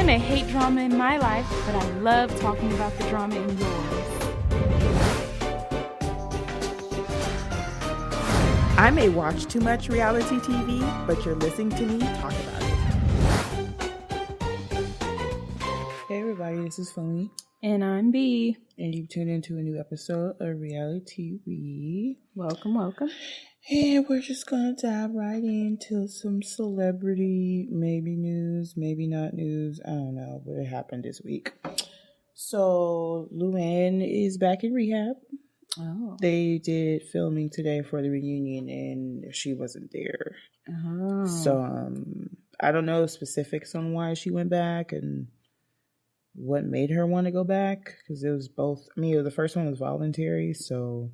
I may hate drama in my life, but I love talking about the drama in yours. I may watch too much reality TV, but you're listening to me talk about it. Hey everybody, this is Phony. And I'm B. And you've tuned into a new episode of RealiTEA-V. Welcome, welcome. And we're just going to dive right into some celebrity, maybe news, maybe not news. I don't know, but it happened this week. So, Luann is back in rehab. Oh. They did filming today for the reunion and she wasn't there. Oh. So, I don't know specifics on why she went back and what made her want to go back. Because it was both, the first one was voluntary, so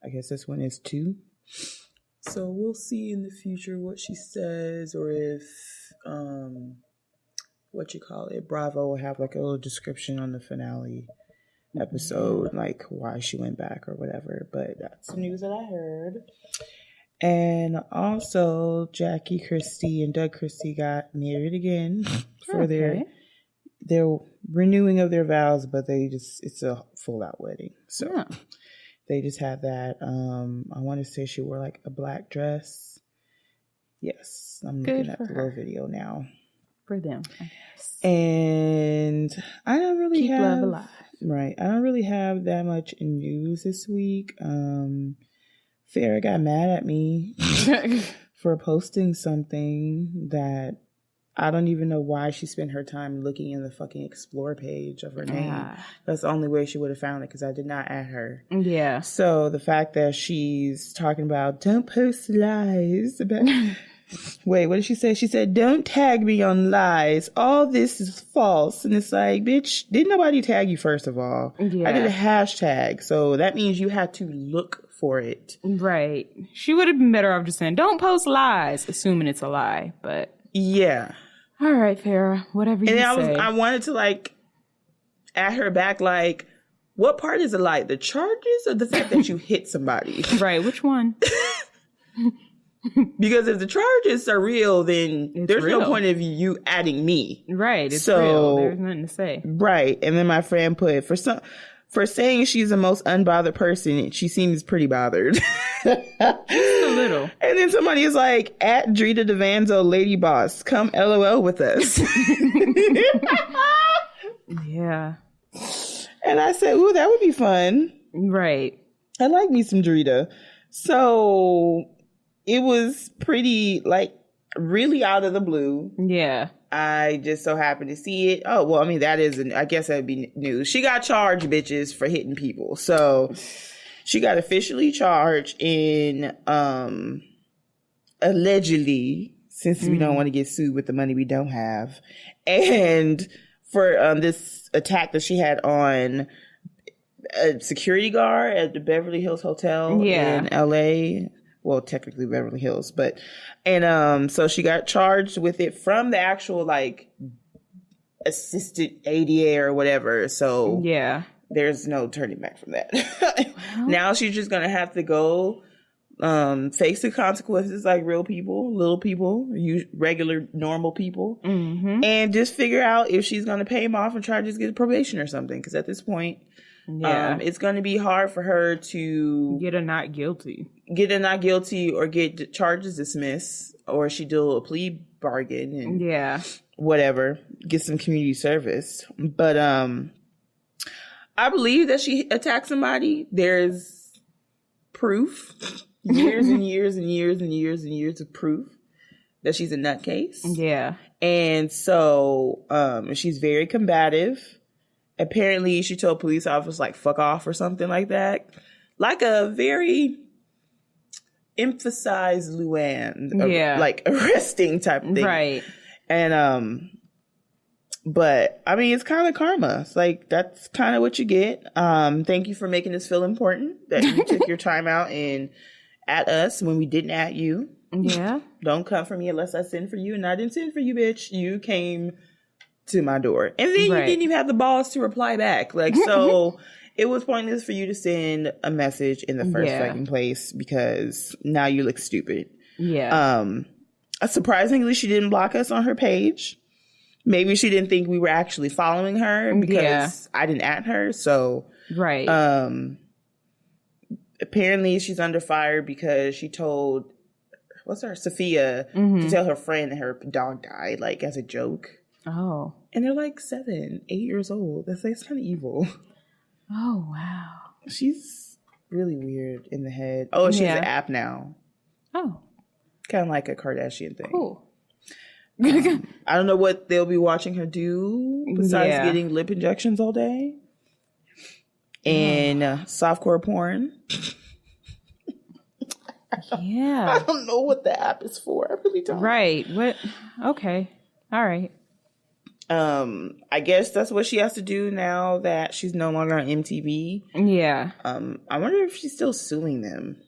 I guess this one is too. So we'll see in the future what she says, or if Bravo will have like a little description on the finale episode, like why she went back or whatever. But that's the news that I heard. And also Jackie Christie and Doug Christie got married again for their renewing of their vows, but it's a full out wedding. So yeah. They just had that. I want to say she wore like a black dress. Yes, I'm looking at the little video now. For them, I guess. And I don't really keep love alive. Right. I don't really have that much news this week. Farrah got mad at me for posting something that I don't even know why she spent her time looking in the fucking explore page of her name. That's the only way she would have found it because I did not add her. Yeah. So the fact that she's talking about don't post lies about... Wait, what did she say? She said, don't tag me on lies. All this is false. And it's like, bitch, didn't nobody tag you first of all? Yeah. I did a hashtag. So that means you had to look for it. Right. She would have been better off just saying, don't post lies, assuming it's a lie. But yeah. All right, Farrah, whatever you say. And I wanted to at her back, what part is a lie? The charges or the fact that you hit somebody? Right, which one? Because if the charges are real, then there's real. no point of you adding me. Right, it's real. There's nothing to say. Right, and then my friend put, for saying she's the most unbothered person, she seems pretty bothered. Just a little. And then somebody is like, at Drita Devanzo, Lady Boss, come LOL with us. Yeah. And I said, ooh, that would be fun. Right. I like me some Drita. So it was pretty, really out of the blue. Yeah. I just so happened to see it. Oh, well, that isn't, I guess that'd be news. She got charged, bitches, for hitting people. So she got officially charged in, allegedly, since we don't want to get sued with the money we don't have, and for this attack that she had on a security guard at the Beverly Hills Hotel in LA. Well, technically Beverly Hills, but, and, so she got charged with it from the actual, assistant ADA or whatever. So yeah, there's no turning back from that. Well, now she's just going to have to go, face the consequences like real people, little people, regular, normal people, and just figure out if she's going to pay him off and try to just get probation or something. Because at this point, it's going to be hard for her to get a not guilty or get charges dismissed, or she do a plea bargain and whatever, get some community service. But I believe that she attacked somebody. There's proof, years and years and years and years and years of proof that she's a nutcase. Yeah. And so she's very combative. Apparently, she told police officers, fuck off or something like that. Like a very emphasized Luann, arresting type of thing. Right. And, but, it's kind of karma. It's that's kind of what you get. Thank you for making us feel important, that you took your time out and at us when we didn't at you. Yeah. Don't come for me unless I send for you. And I didn't send for you, bitch. You came to my door. And then you didn't even have the balls to reply back. So it was pointless for you to send a message in the first fucking place because now you look stupid. Yeah. Surprisingly, she didn't block us on her page, maybe she didn't think we were actually following her because I didn't at her. So, right. Apparently she's under fire because she told, Sophia, to tell her friend that her dog died, like, as a joke. Oh. And they're like 7, 8 years old. That's kind of evil. Oh, wow. She's really weird in the head. Oh, she has an app now. Oh. Kind of like a Kardashian thing. Cool. I don't know what they'll be watching her do besides getting lip injections all day. And softcore porn. Yeah. I don't know what the app is for. I really don't. Right. What? Okay. All right. I guess that's what she has to do now that she's no longer on MTV. Yeah. I wonder if she's still suing them.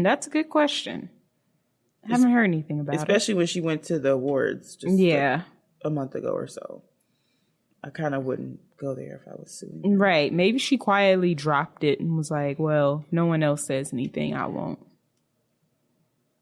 That's a good question. I haven't heard anything about especially when she went to the awards just a month ago or so. I kind of wouldn't go there if I was suing her. Right. Maybe she quietly dropped it and was like, well, no one else says anything, I won't.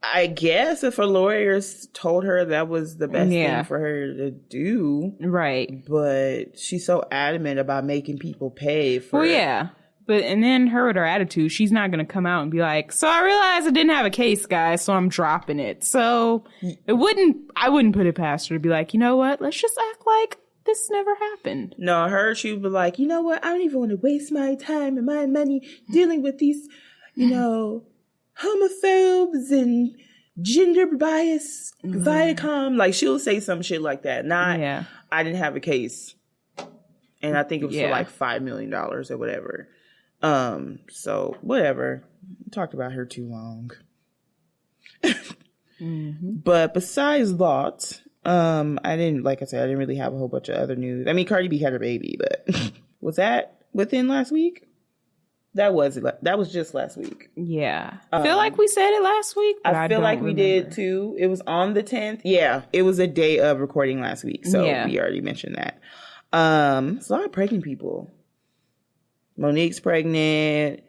I guess if her lawyers told her that was the best thing for her to do. Right. But she's so adamant about making people pay for Well, yeah. But, and then her with her attitude, she's not going to come out and be like, so I realized I didn't have a case, guys, so I'm dropping it. So I wouldn't put it past her to be like, you know what? Let's just act like this never happened. No, she would be like, you know what? I don't even want to waste my time and my money dealing with these, homophobes and gender bias, Viacom. Like, she'll say some shit like that. I didn't have a case. And I think it was for like $5 million or whatever. So whatever. Talked about her too long. But besides that, I didn't really have a whole bunch of other news. I mean, Cardi B had her baby, but was that within last week? That was just last week. Yeah. I feel like we said it last week. But I feel like we did too. It was on the 10th. Yeah. It was a day of recording last week. So we already mentioned that. It's a lot of pregnant people. Monique's pregnant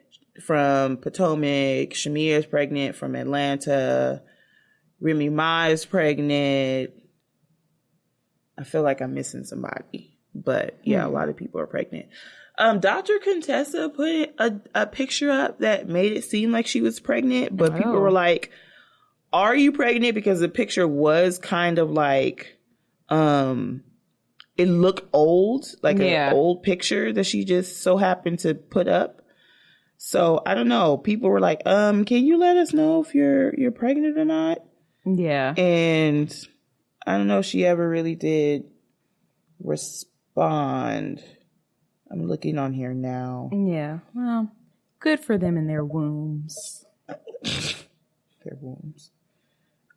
from Potomac. Shamir's pregnant from Atlanta. Remy Ma is pregnant. I feel like I'm missing somebody. But yeah, a lot of people are pregnant. Dr. Contessa put a picture up that made it seem like she was pregnant, but people were like, are you pregnant? Because the picture was kind of like, it looked old, like an old picture that she just so happened to put up. So I don't know. People were like, can you let us know if you're pregnant or not? Yeah. And I don't know if she ever really did respond. I'm looking on here now. Yeah. Well, good for them and their wombs. Their wombs.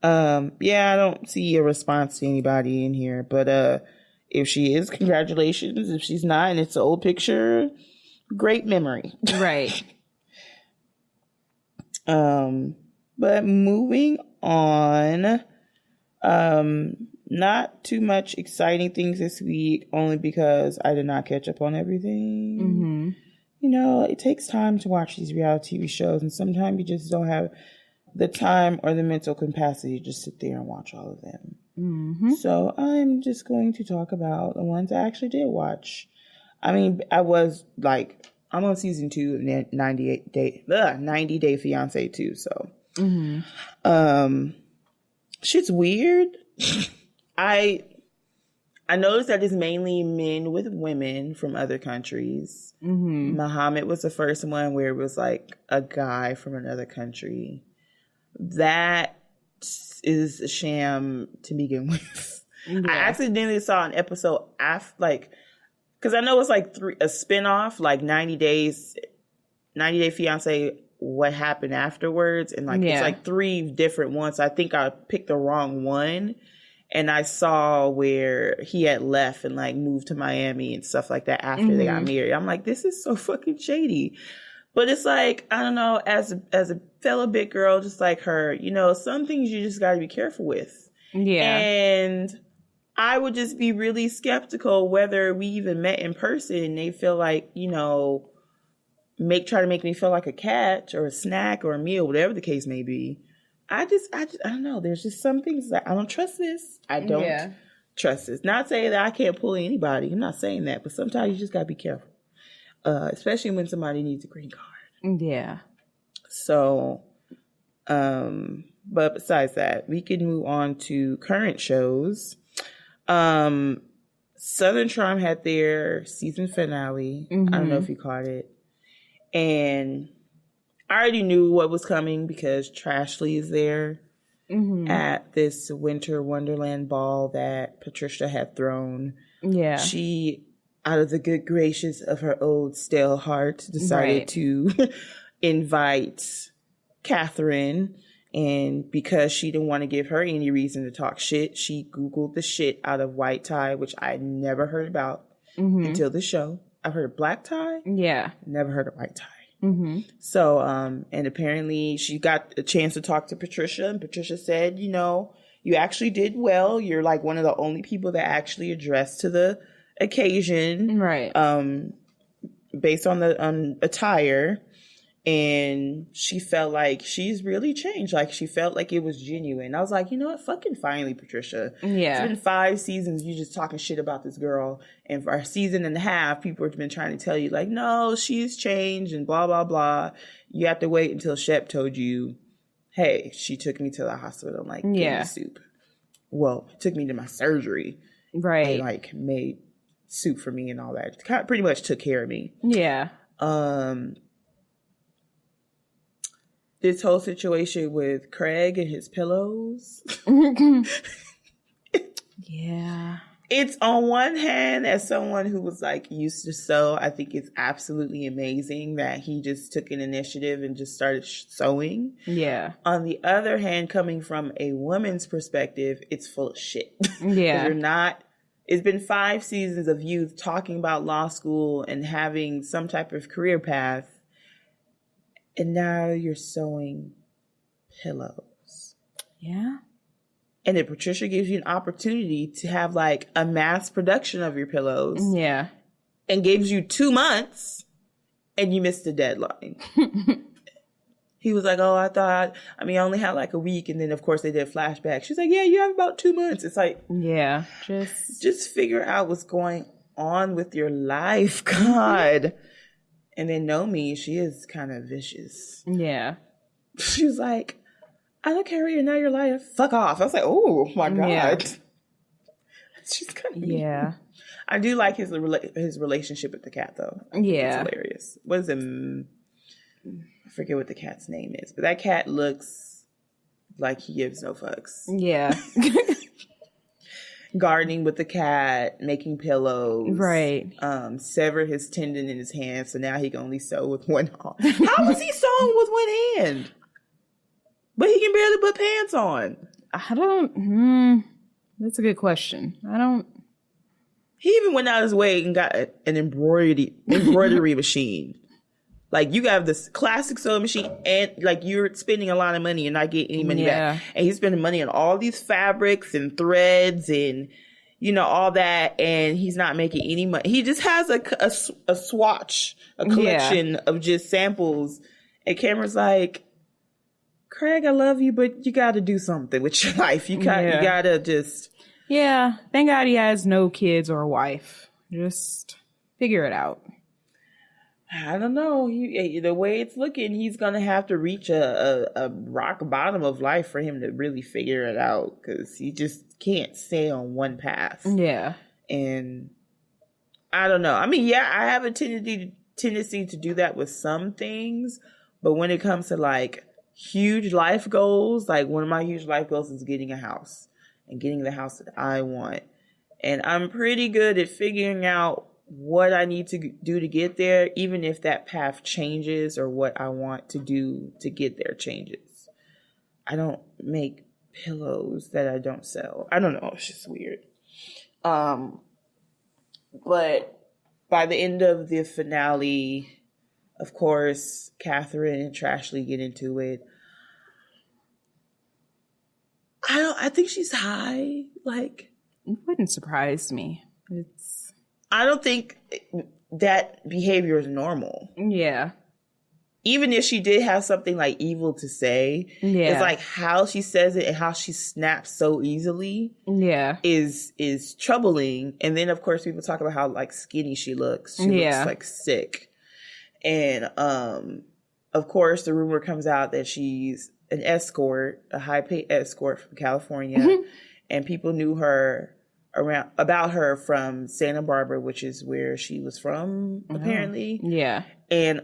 Yeah, I don't see a response to anybody in here, but if she is, congratulations. If she's not, and it's an old picture, great memory. Right. But moving on, not too much exciting things this week, only because I did not catch up on everything. It takes time to watch these reality TV shows, and sometimes you just don't have the time or the mental capacity to just sit there and watch all of them. So I'm just going to talk about the ones I actually did watch. I mean, I'm on season 2 of 90 Day Fiance too. So, shit's weird. I noticed that it's mainly men with women from other countries. Muhammad was the first one where it was like a guy from another country. That is a sham to begin with. I accidentally saw an episode after, because I know it's like a spinoff, like 90 Day Fiance, what happened afterwards, and it's like 3 different ones. So I think I picked the wrong one, and I saw where he had left and moved to Miami and stuff like that after they got married. I'm like, this is so fucking shady. But it's like, I don't know, as a fellow big girl, just like her, some things you just got to be careful with. Yeah. And I would just be really skeptical whether we even met in person. They feel like, try to make me feel like a catch or a snack or a meal, whatever the case may be. I don't know. There's just some things that I don't trust this. I don't trust this. Not saying that I can't pull anybody. I'm not saying that, but sometimes you just gotta be careful, especially when somebody needs a green card. Yeah. So, but besides that, we can move on to current shows. Southern Charm had their season finale. I don't know if you caught it. And I already knew what was coming because Trashley is there at this winter wonderland ball that Patricia had thrown. Yeah. She, out of the good graces of her old stale heart, decided to invite Catherine. And because she didn't want to give her any reason to talk shit, she Googled the shit out of white tie, which I never heard about until the show. I've heard of black tie. Yeah. Never heard of white tie. So, and apparently she got a chance to talk to Patricia, and Patricia said, you know, you actually did well. You're like one of the only people that actually addressed to the occasion. Right. Based on the attire. And she felt like she's really changed. Like, she felt like it was genuine. I was like, you know what? Fucking finally, Patricia. Yeah. It's been 5 seasons you just talking shit about this girl. And for a season and a half, people have been trying to tell you, like, no, she's changed and blah, blah, blah. You have to wait until Shep told you, hey, she took me to the hospital and, like, gave me soup. Well, took me to my surgery. Right. And, like, made soup for me and all that. Kind of pretty much took care of me. Yeah. This whole situation with Craig and his pillows. Yeah. It's on one hand, as someone who was like used to sew, I think it's absolutely amazing that he just took an initiative and just started sewing. Yeah. On the other hand, coming from a woman's perspective, it's full of shit. Yeah. You're not, it's been 5 seasons of you talking about law school and having some type of career path. And now you're sewing pillows. Yeah. And then Patricia gives you an opportunity to have like a mass production of your pillows. Yeah. And gives you 2 months and you missed the deadline. He was like, oh, I only had like a week. And then of course they did a flashback. She's like, yeah, you have about 2 months. It's like, yeah, just figure out what's going on with your life. God. And then Nomi, she is kind of vicious. Yeah. She was like, I don't care, you're not your life. Fuck off. I was like, oh my God. Yeah. She's kind of mean. Yeah. I do like his relationship with the cat though. Yeah. It's hilarious. What is it? I forget what the cat's name is, but that cat looks like he gives no fucks. Yeah. Gardening with the cat, making pillows. Right. Severed his tendon in his hand, so now he can only sew with one hand. How was he sewing with one hand? But he can barely put pants on. I don't... that's a good question. He even went out his way and got an embroidery machine. Like, you have this classic sewing machine and, like, you're spending a lot of money and not getting any money back. And he's spending money on all these fabrics and threads and, you know, all that. And he's not making any money. He just has a swatch, a collection of just samples. And Cameron's like, Craig, I love you, but you got to do something with your life. You got to just... Yeah. Thank God he has no kids or a wife. Just figure it out. I don't know. The way it's looking, he's going to have to reach a rock bottom of life for him to really figure it out because he just can't stay on one path. Yeah. And I don't know. I mean, yeah, I have a tendency to do that with some things, but when it comes to like huge life goals, like one of my huge life goals is getting a house and getting the house that I want. And I'm pretty good at figuring out what I need to do to get there, even if that path changes or what I want to do to get there changes. I don't make pillows that I don't sell. I don't know. It's just weird. But by the end of the finale, of course, Catherine and Trashley get into it. I think she's high. Like, it wouldn't surprise me. I don't think that behavior is normal. Yeah. even if she did have something like evil to say, it's like how she says it and how she snaps so easily is troubling. And then of course people talk about how like skinny she looks. She looks like sick. And of course the rumor comes out that she's an escort, a high paid escort from California. And people knew about her from Santa Barbara, which is where she was from, apparently. Yeah. And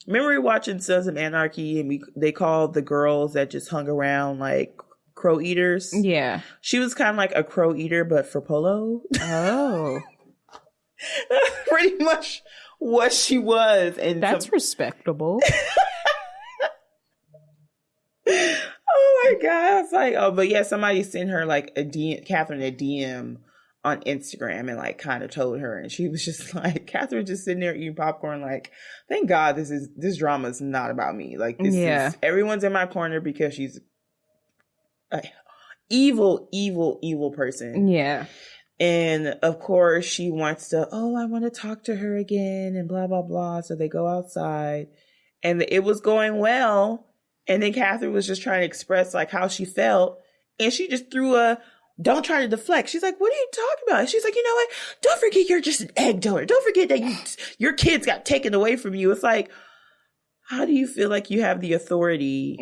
remember watching Sons of Anarchy, and they called the girls that just hung around like crow eaters. Yeah. She was kind of like a crow eater, but for polo. Oh. That's pretty much what she was. And that's respectable. Oh my God. It's like, oh, but yeah, somebody sent her like Catherine a DM on Instagram and like kind of told her, and she was just like, Catherine just sitting there eating popcorn like, thank God this drama is not about me. Like this is, everyone's in my corner because she's an evil person. Yeah. And of course she wants to, I want to talk to her again and blah, blah, blah. So they go outside and it was going well. And then Catherine was just trying to express like how she felt. And she just threw don't try to deflect. She's like, what are you talking about? And she's like, you know what? Don't forget you're just an egg donor. Don't forget that your kids got taken away from you. It's like, how do you feel like you have the authority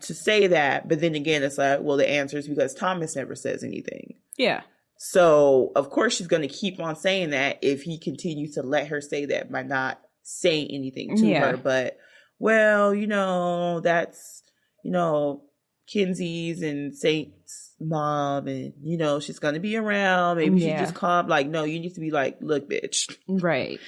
to say that? But then again, it's like, well, the answer is because Thomas never says anything. Yeah. So, of course, she's going to keep on saying that if he continues to let her say that by not saying anything to her. But, well, that's, Kenzie's and Saint's mom, and she's gonna be around. Maybe she just calm. Like, no, you need to be like, look, bitch, right?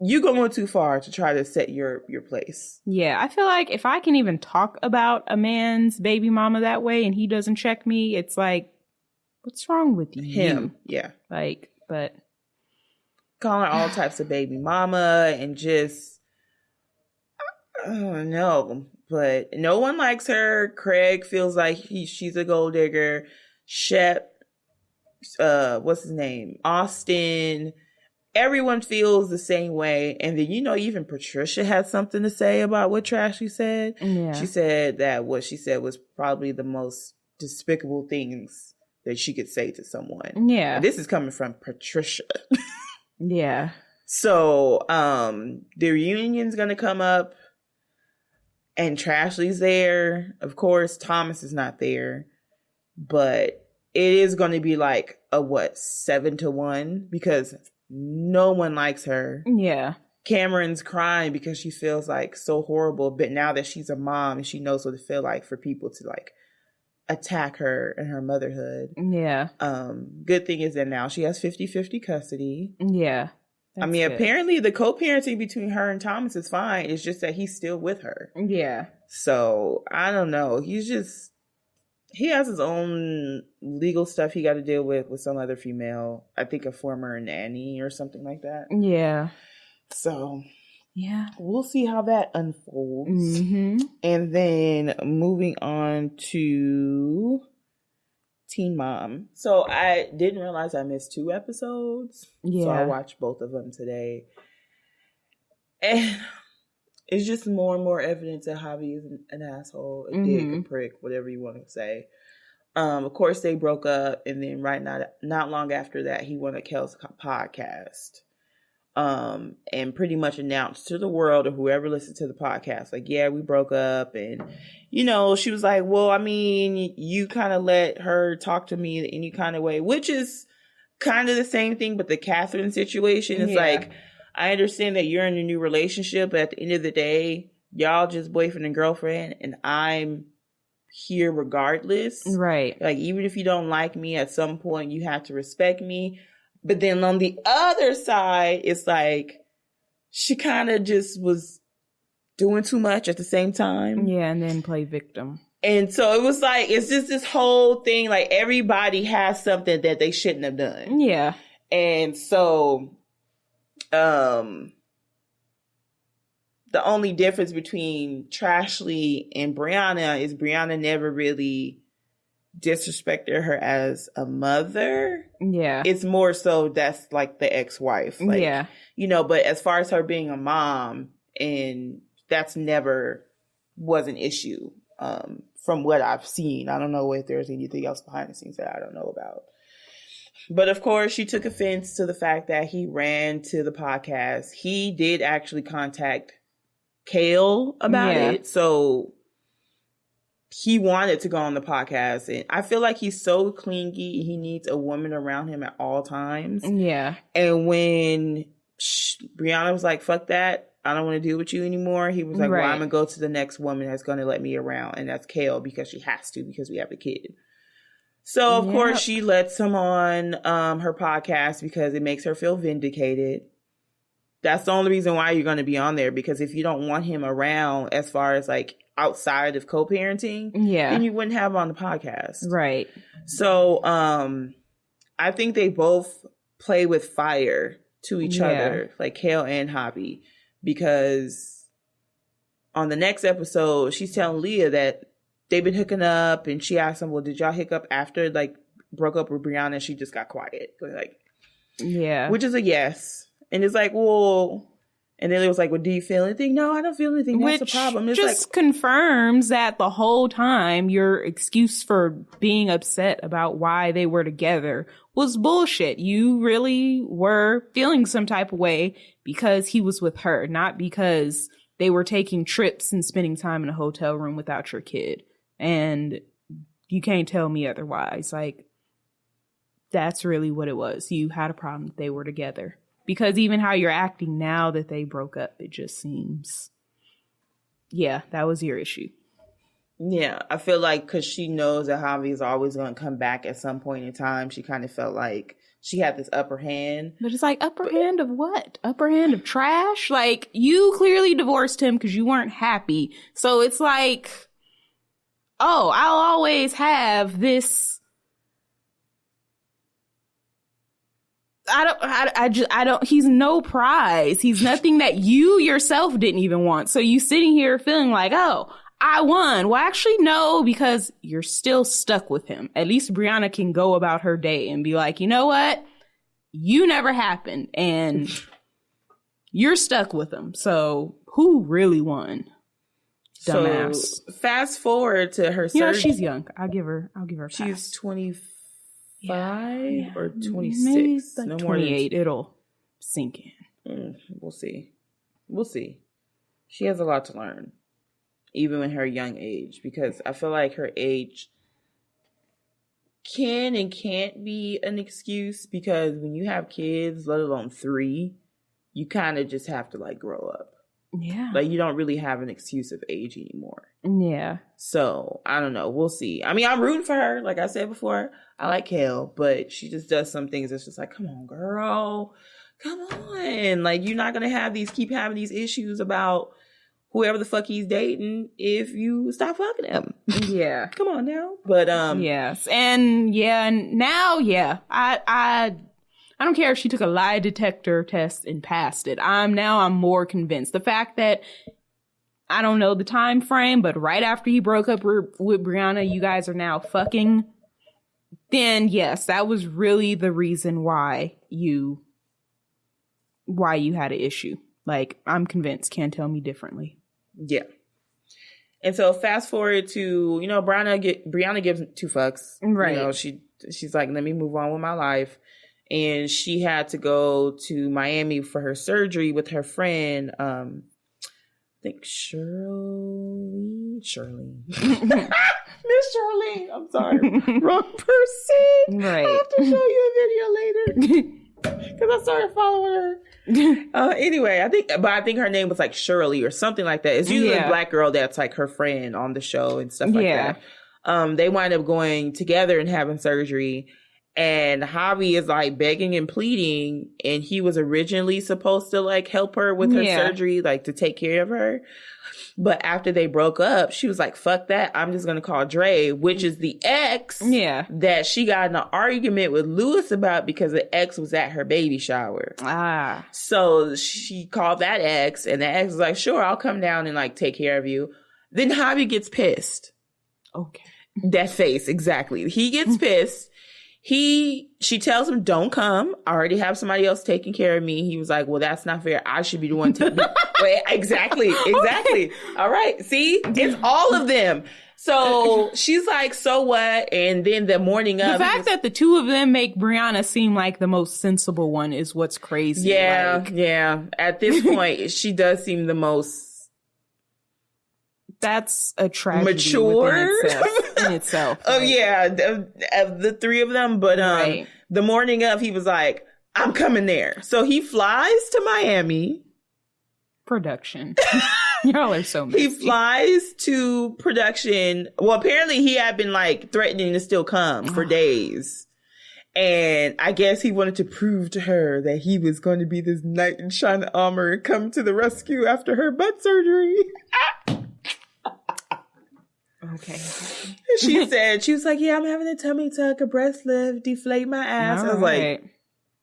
You going too far to try to set your place. Yeah, I feel like if I can even talk about a man's baby mama that way and he doesn't check me, it's like, what's wrong with him? Yeah, like, but calling all types of baby mama and just, I don't know. But no one likes her. Craig feels like she's a gold digger. Shep, what's his name? Austin. Everyone feels the same way. And then, even Patricia had something to say about what Trashy said. Yeah. She said that what she said was probably the most despicable things that she could say to someone. Yeah. And this is coming from Patricia. Yeah. So, the reunion's going to come up. And Trashley's there. Of course, Thomas is not there. But it is going to be like a 7-1 because no one likes her. Yeah. Cameron's crying because she feels like so horrible. But now that she's a mom and she knows what it feels like for people to like attack her and her motherhood. Yeah. Good thing is that now she has 50-50 custody. Yeah. That's good. Apparently the co-parenting between her and Thomas is fine. It's just that he's still with her. Yeah. So, I don't know. He has his own legal stuff he got to deal with some other female. I think a former nanny or something like that. Yeah. So, yeah. We'll see how that unfolds. Mm-hmm. And then moving on to Teen Mom. So I didn't realize I missed 2 episodes. Yeah. So I watched both of them today. And it's just more and more evidence that Javi is an asshole, a dick, a prick, whatever you want to say. Of course, they broke up. And then not long after that, he went on Kel's podcast. And pretty much announced to the world or whoever listened to the podcast, like, yeah, we broke up. And, she was like, well, you kind of let her talk to me in any kind of way, which is kind of the same thing. But the Catherine situation is like, I understand that you're in a new relationship, but at the end of the day, y'all just boyfriend and girlfriend, and I'm here regardless. Right. Like, even if you don't like me, at some point you have to respect me. But then on the other side, it's like she kind of just was doing too much at the same time. Yeah, and then play victim. And so it was like, it's just this whole thing, like everybody has something that they shouldn't have done. Yeah. And so the only difference between Trashley and Briana is Briana never really disrespected her as a mother. Yeah. It's more so that's like the ex-wife. Like, yeah. But as far as her being a mom, And that's never was an issue from what I've seen. I don't know if there's anything else behind the scenes that I don't know about. But of course, she took offense to the fact that he ran to the podcast. He did actually contact Kale about it. So he wanted to go on the podcast. And I feel like he's so clingy. He needs a woman around him at all times. Yeah. And when Briana was like, fuck that, I don't want to deal with you anymore, he was like, well, I'm going to go to the next woman that's going to let me around. And that's Kale, because she has to, because we have a kid. So, of course, she lets him on her podcast because it makes her feel vindicated. That's the only reason why you're going to be on there, because if you don't want him around as far as like outside of co-parenting, then you wouldn't have him on the podcast. Right. So I think they both play with fire to each other, like Kale and Javi, because on the next episode, she's telling Leah that they've been hooking up, and she asked him, well, did y'all hook up after like broke up with Briana? And she just got quiet. Like, which is a yes. And it's like, well, and then it was like, well, do you feel anything? No, I don't feel anything. That's the problem. It's just like, confirms that the whole time your excuse for being upset about why they were together was bullshit. You really were feeling some type of way because he was with her, not because they were taking trips and spending time in a hotel room without your kid. And you can't tell me otherwise. Like, that's really what it was. You had a problem that they were together. Because even how you're acting now that they broke up, it just seems, that was your issue. Yeah, I feel like because she knows that Javi is always going to come back at some point in time, she kind of felt like she had this upper hand. But it's like, hand of what? Upper hand of trash? Like, you clearly divorced him because you weren't happy. So it's like, oh, I'll always have this. I don't, he's no prize. He's nothing that you yourself didn't even want. So you sitting here feeling like, oh, I won. Well, actually, no, because you're still stuck with him. At least Briana can go about her day and be like, you know what? You never happened and you're stuck with him. So who really won? Dumbass. So fast forward to her surgery. You know, she's young. I'll give her She's 25 or 26. Maybe like no 28. It'll sink in. We'll see. She has a lot to learn, even in her young age, because I feel like her age can and can't be an excuse, because when you have kids, let alone 3, you kind of just have to like grow up. Yeah. Like, you don't really have an excuse of age anymore. Yeah. So, I don't know. We'll see. I mean, I'm rooting for her. Like I said before, I like Kale, but she just does some things that's just like, come on, girl. Come on. Like, you're not going to keep having these issues about whoever the fuck he's dating if you stop fucking him. Yeah. Come on now. But, yes. And now, I don't care if she took a lie detector test and passed it. I'm more convinced. The fact that, I don't know the time frame, but right after he broke up with Briana, you guys are now fucking. Then yes, that was really the reason why you had an issue. Like, I'm convinced. Can't tell me differently. Yeah. And so fast forward to, Briana gives 2 fucks. Right. She's like, let me move on with my life. And she had to go to Miami for her surgery with her friend, I think Shirley. Miss Shirley. I'm sorry. Wrong person. Right. I have to show you a video later. Because I started following her. Anyway, I think her name was like Shirley or something like that. It's usually a black girl that's like her friend on the show and stuff like that. They wind up going together and having surgery. And Javi is like begging and pleading, and he was originally supposed to like help her with her surgery, like to take care of her. But after they broke up, she was like, fuck that. I'm just going to call Dre, which is the ex that she got in an argument with Lewis about because the ex was at her baby shower. So she called that ex, and the ex was like, sure, I'll come down and like take care of you. Then Javi gets pissed. Okay. That face, exactly. He gets pissed. She tells him, don't come. I already have somebody else taking care of me. He was like, well, that's not fair. I should be the one taking Wait, exactly. All right. See, it's all of them. So she's like, so what? And then the morning of... The fact that the two of them make Briana seem like the most sensible one is what's crazy. Yeah. At this point, she does seem the most... That's a tragedy mature in itself. Oh, yeah. Of the three of them. But the morning of, he was like, I'm coming there. So he flies to Miami. Production. Y'all are so messy. He flies to production. Well, apparently he had been like threatening to still come for days. And I guess he wanted to prove to her that he was going to be this knight in shining armor and come to the rescue after her butt surgery. Okay. She was like, yeah, I'm having a tummy tuck, a breast lift, deflate my ass. I was like,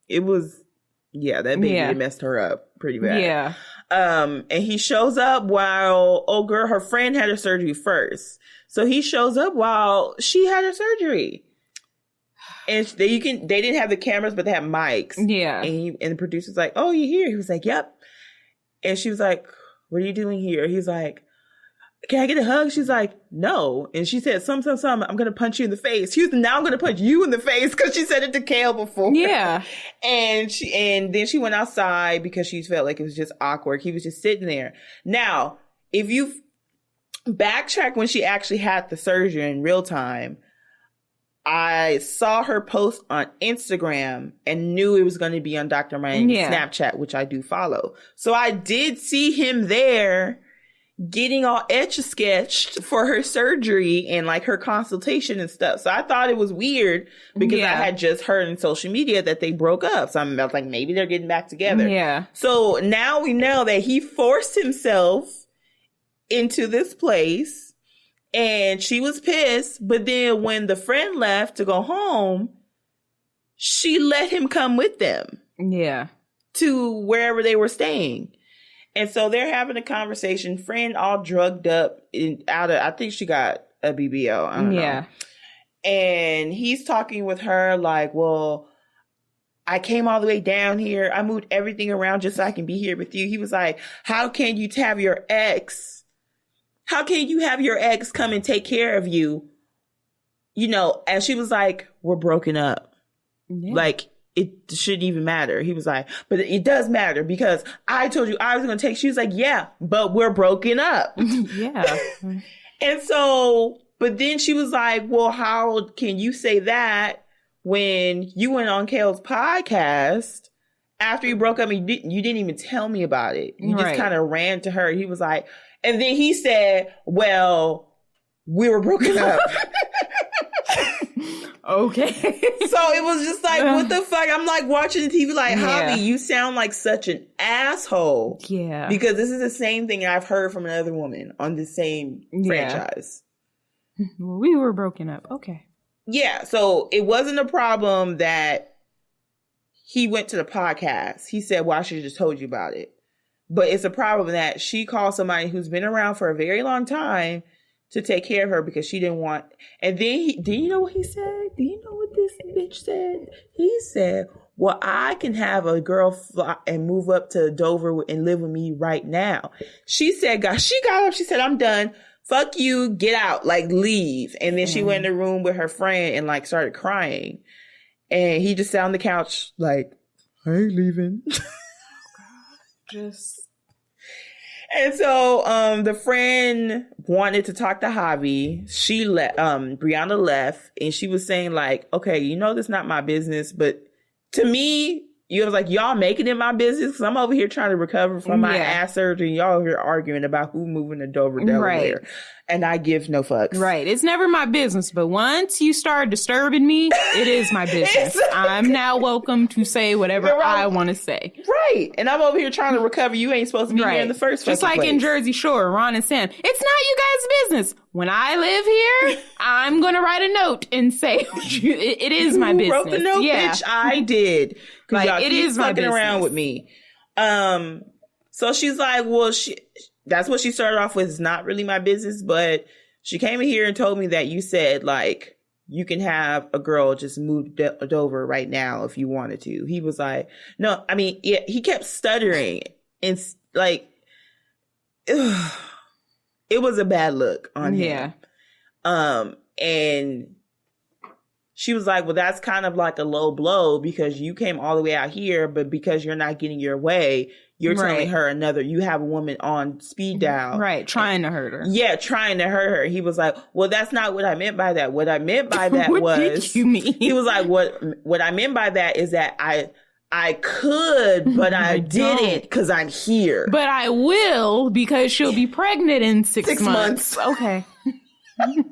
that baby messed her up pretty bad. Yeah. And he shows up while, her friend had her surgery first. So he shows up while she had her surgery. And they didn't have the cameras, but they had mics. Yeah. And the producer's like, oh, you here? He was like, yep. And she was like, what are you doing here? He's like, can I get a hug? She's like, no. And she said, some, I'm going to punch you in the face. She was, now I'm going to punch you in the face, because she said it to Kale before. Yeah. And then she went outside because she felt like it was just awkward. He was just sitting there. Now, if you backtrack when she actually had the surgery in real time, I saw her post on Instagram and knew it was going to be on Dr. Miami's Snapchat, which I do follow. So I did see him there getting all etch-a-sketched for her surgery and like her consultation and stuff. So I thought it was weird because I had just heard in social media that they broke up. So I was like, maybe they're getting back together. Yeah. So now we know that he forced himself into this place and she was pissed. But then when the friend left to go home, she let him come with them. Yeah. To wherever they were staying. And so they're having a conversation, friend all drugged up I think she got a BBL. I don't know. And he's talking with her like, well, I came all the way down here. I moved everything around just so I can be here with you. He was like, how can you have your ex come and take care of you? You know, and she was like, we're broken up. Yeah. Like, it shouldn't even matter. He was like, but it does matter because I told you I was going to take. She was like, yeah, but we're broken up. Yeah. And so, but then she was like, well, how can you say that when you went on Kale's podcast after you broke up and you didn't even tell me about it? You just kind of ran to her. He was like, and then he said, well, we were broken up. Okay. So it was just like, what the fuck? I'm like watching the TV like, Javi, you sound like such an asshole. Yeah. Because this is the same thing I've heard from another woman on the same franchise. Well, we were broken up. Okay. Yeah. So it wasn't a problem that he went to the podcast. He said, well, I should have just told you about it. But it's a problem that she called somebody who's been around for a very long time to take care of her because she didn't want. And then do you know what he said? Do you know what this bitch said? He said, well, I can have a girl fly and move up to Dover and live with me right now. She said, she got up. She said, I'm done. Fuck you. Get out. Like, leave. And then she went in the room with her friend and like started crying. And he just sat on the couch like, I ain't leaving. And so, the friend wanted to talk to Javi. She Briana left and she was saying like, okay, you know, that's not my business. But to me, you was like, y'all making it my business. Cause I'm over here trying to recover from my ass surgery. And y'all over here arguing about who moving to Dover, Delaware. Right. And I give no fucks. Right. It's never my business. But once you start disturbing me, it is my business. I'm now welcome to say whatever I want to say. Right. And I'm over here trying to recover. You ain't supposed to be here in the first place. Just like in Jersey Shore, Ron and Sam. It's not you guys' business. When I live here, I'm going to write a note and say, it is my business. Who wrote the note, bitch? I did. Like, y'all it is my fucking business. Around with me. So she's like, well, that's what she started off with. It's not really my business, but she came in here and told me that you said like, you can have a girl just moved over right now if you wanted to. He was like, no, I mean, yeah, he kept stuttering and like, ugh, it was a bad look on him. And she was like, well, that's kind of like a low blow because you came all the way out here, but because you're not getting your way, you're telling her you have a woman on speed dial. Right. Trying to hurt her. Yeah. Trying to hurt her. He was like, well, that's not what I meant by that. What I meant by that what did you mean? He was like, what I meant by that is that I could, but I didn't because I'm here. But I will because she'll be pregnant in 6 months. Okay. And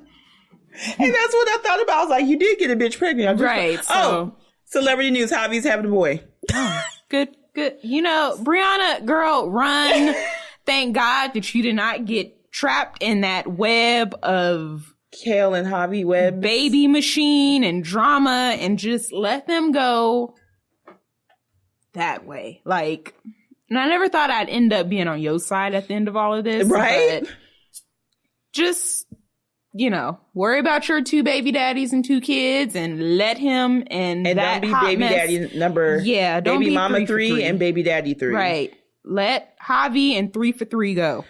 that's what I thought about. I was like, you did get a bitch pregnant. Right. Like, celebrity news. Javi's having a boy. Oh, good. You know, Briana, girl, run. Thank God that you did not get trapped in that web of Kale and Javi web. Baby machine and drama and just let them go that way. Like, and I never thought I'd end up being on your side at the end of all of this. Right? But just, you know, worry about your 2 baby daddies and 2 kids and let him and that don't be hot baby mess. Daddy number. Yeah, don't baby be mama 3 and baby daddy 3. Right. Let Javi and 3 for 3 go.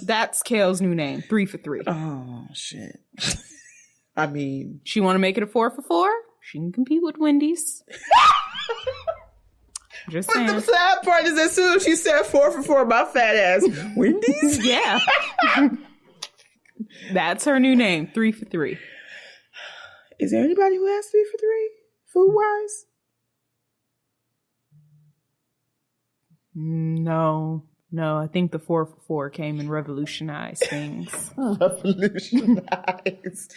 That's Kale's new name. 3 for 3. Oh shit. I mean, she want to make it a 4 for 4? She can compete with Wendy's. Just saying. But the sad part is as soon as she said 4 for 4, my fat ass Wendy's. Yeah. That's her new name, 3 for 3. Is there anybody who has 3 for 3 food wise? No. I think the 4 for 4 came and revolutionized things. Revolutionized.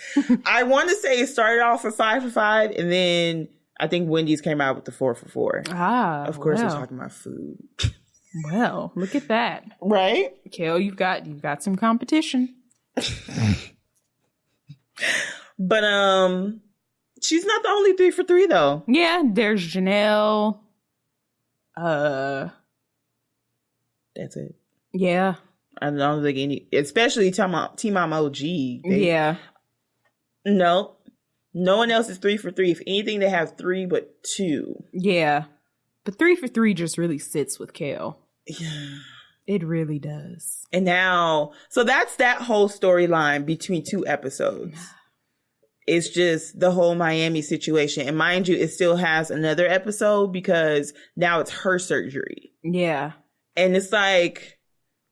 I want to say it started off with 5 for 5, and then I think Wendy's came out with the 4 for 4. Of course, we're talking about food. Well, look at that, right, Kale? You've got some competition. But she's not the only 3 for 3 though. Yeah, there's Janelle. That's it. Yeah. I don't think any, especially Team Mom OG. No one else is 3 for 3. If anything, they have 3 but 2. Yeah. But 3 for 3 just really sits with Kale. Yeah. It really does. And now, so that's that whole storyline between 2 episodes. It's just the whole Miami situation. And mind you, it still has another episode because now it's her surgery. Yeah. And it's like,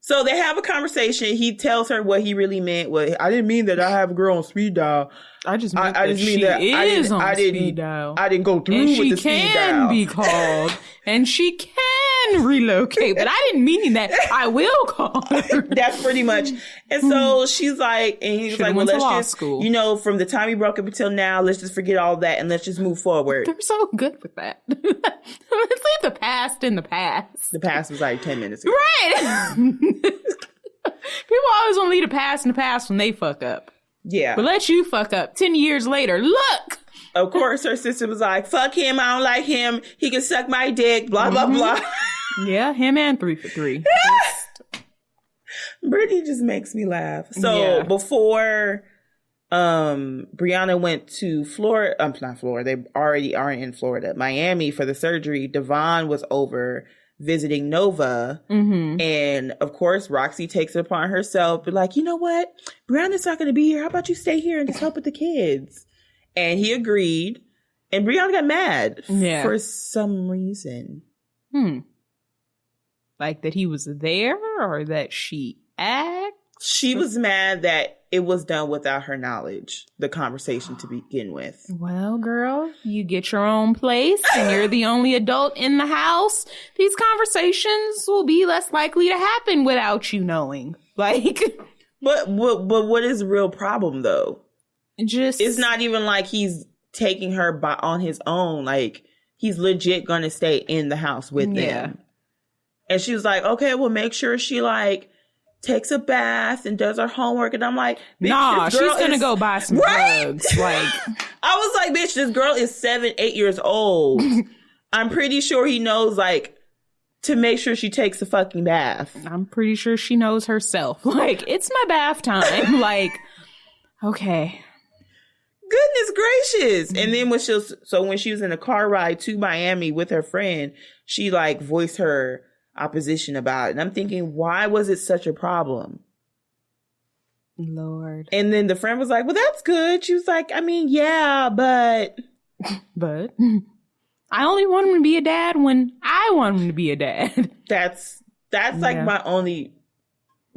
so they have a conversation. He tells her what he really meant. Well, I didn't mean that I have a girl on speed dial. I just mean that she is on speed dial. I didn't go through with the speed dial. And she can be called. And she can relocate. But I didn't mean that. I will call her. That's pretty much. And so she's like, and he's like, well, let's just, you know, from the time we broke up until now, let's just forget all that and let's just move forward. They're so good with that. Let's leave the past in the past. The past was like 10 minutes ago. Right. People always want to leave the past in the past when they fuck up. Yeah. But let you fuck up 10 years later. Look. Of course, her sister was like, fuck him. I don't like him. He can suck my dick. Blah, blah, blah. Yeah, him and 3 for 3. Brittany just makes me laugh. So before Briana went to Florida, not Florida, they already are in Florida, Miami for the surgery, Devon was over visiting Nova. Mm-hmm. And of course, Roxy takes it upon herself, but like, you know what? Brianna's not going to be here. How about you stay here and just help with the kids? And he agreed. And Briana got mad for some reason. Like that he was there or that she asked? She was mad that it was done without her knowledge, the conversation to begin with. Well, girl, you get your own place and you're the only adult in the house. These conversations will be less likely to happen without you knowing. Like, but what is the real problem though? It's not even like he's taking her on his own. Like he's legit gonna stay in the house with them. And she was like, okay, well, make sure she like takes a bath and does her homework. And I'm like, nah, she's gonna go buy some drugs. Like, I was like, bitch, this girl is 7-8 years old. I'm pretty sure he knows like to make sure she takes a fucking bath. I'm pretty sure she knows herself. Like, it's my bath time. Like, okay. Goodness gracious. And then when she was in a car ride to Miami with her friend, she like voiced her opposition about it. And I'm thinking, why was it such a problem? Lord. And then the friend was like, well, that's good. She was like, I mean, yeah, but I only want him to be a dad when I want him to be a dad. That's like my only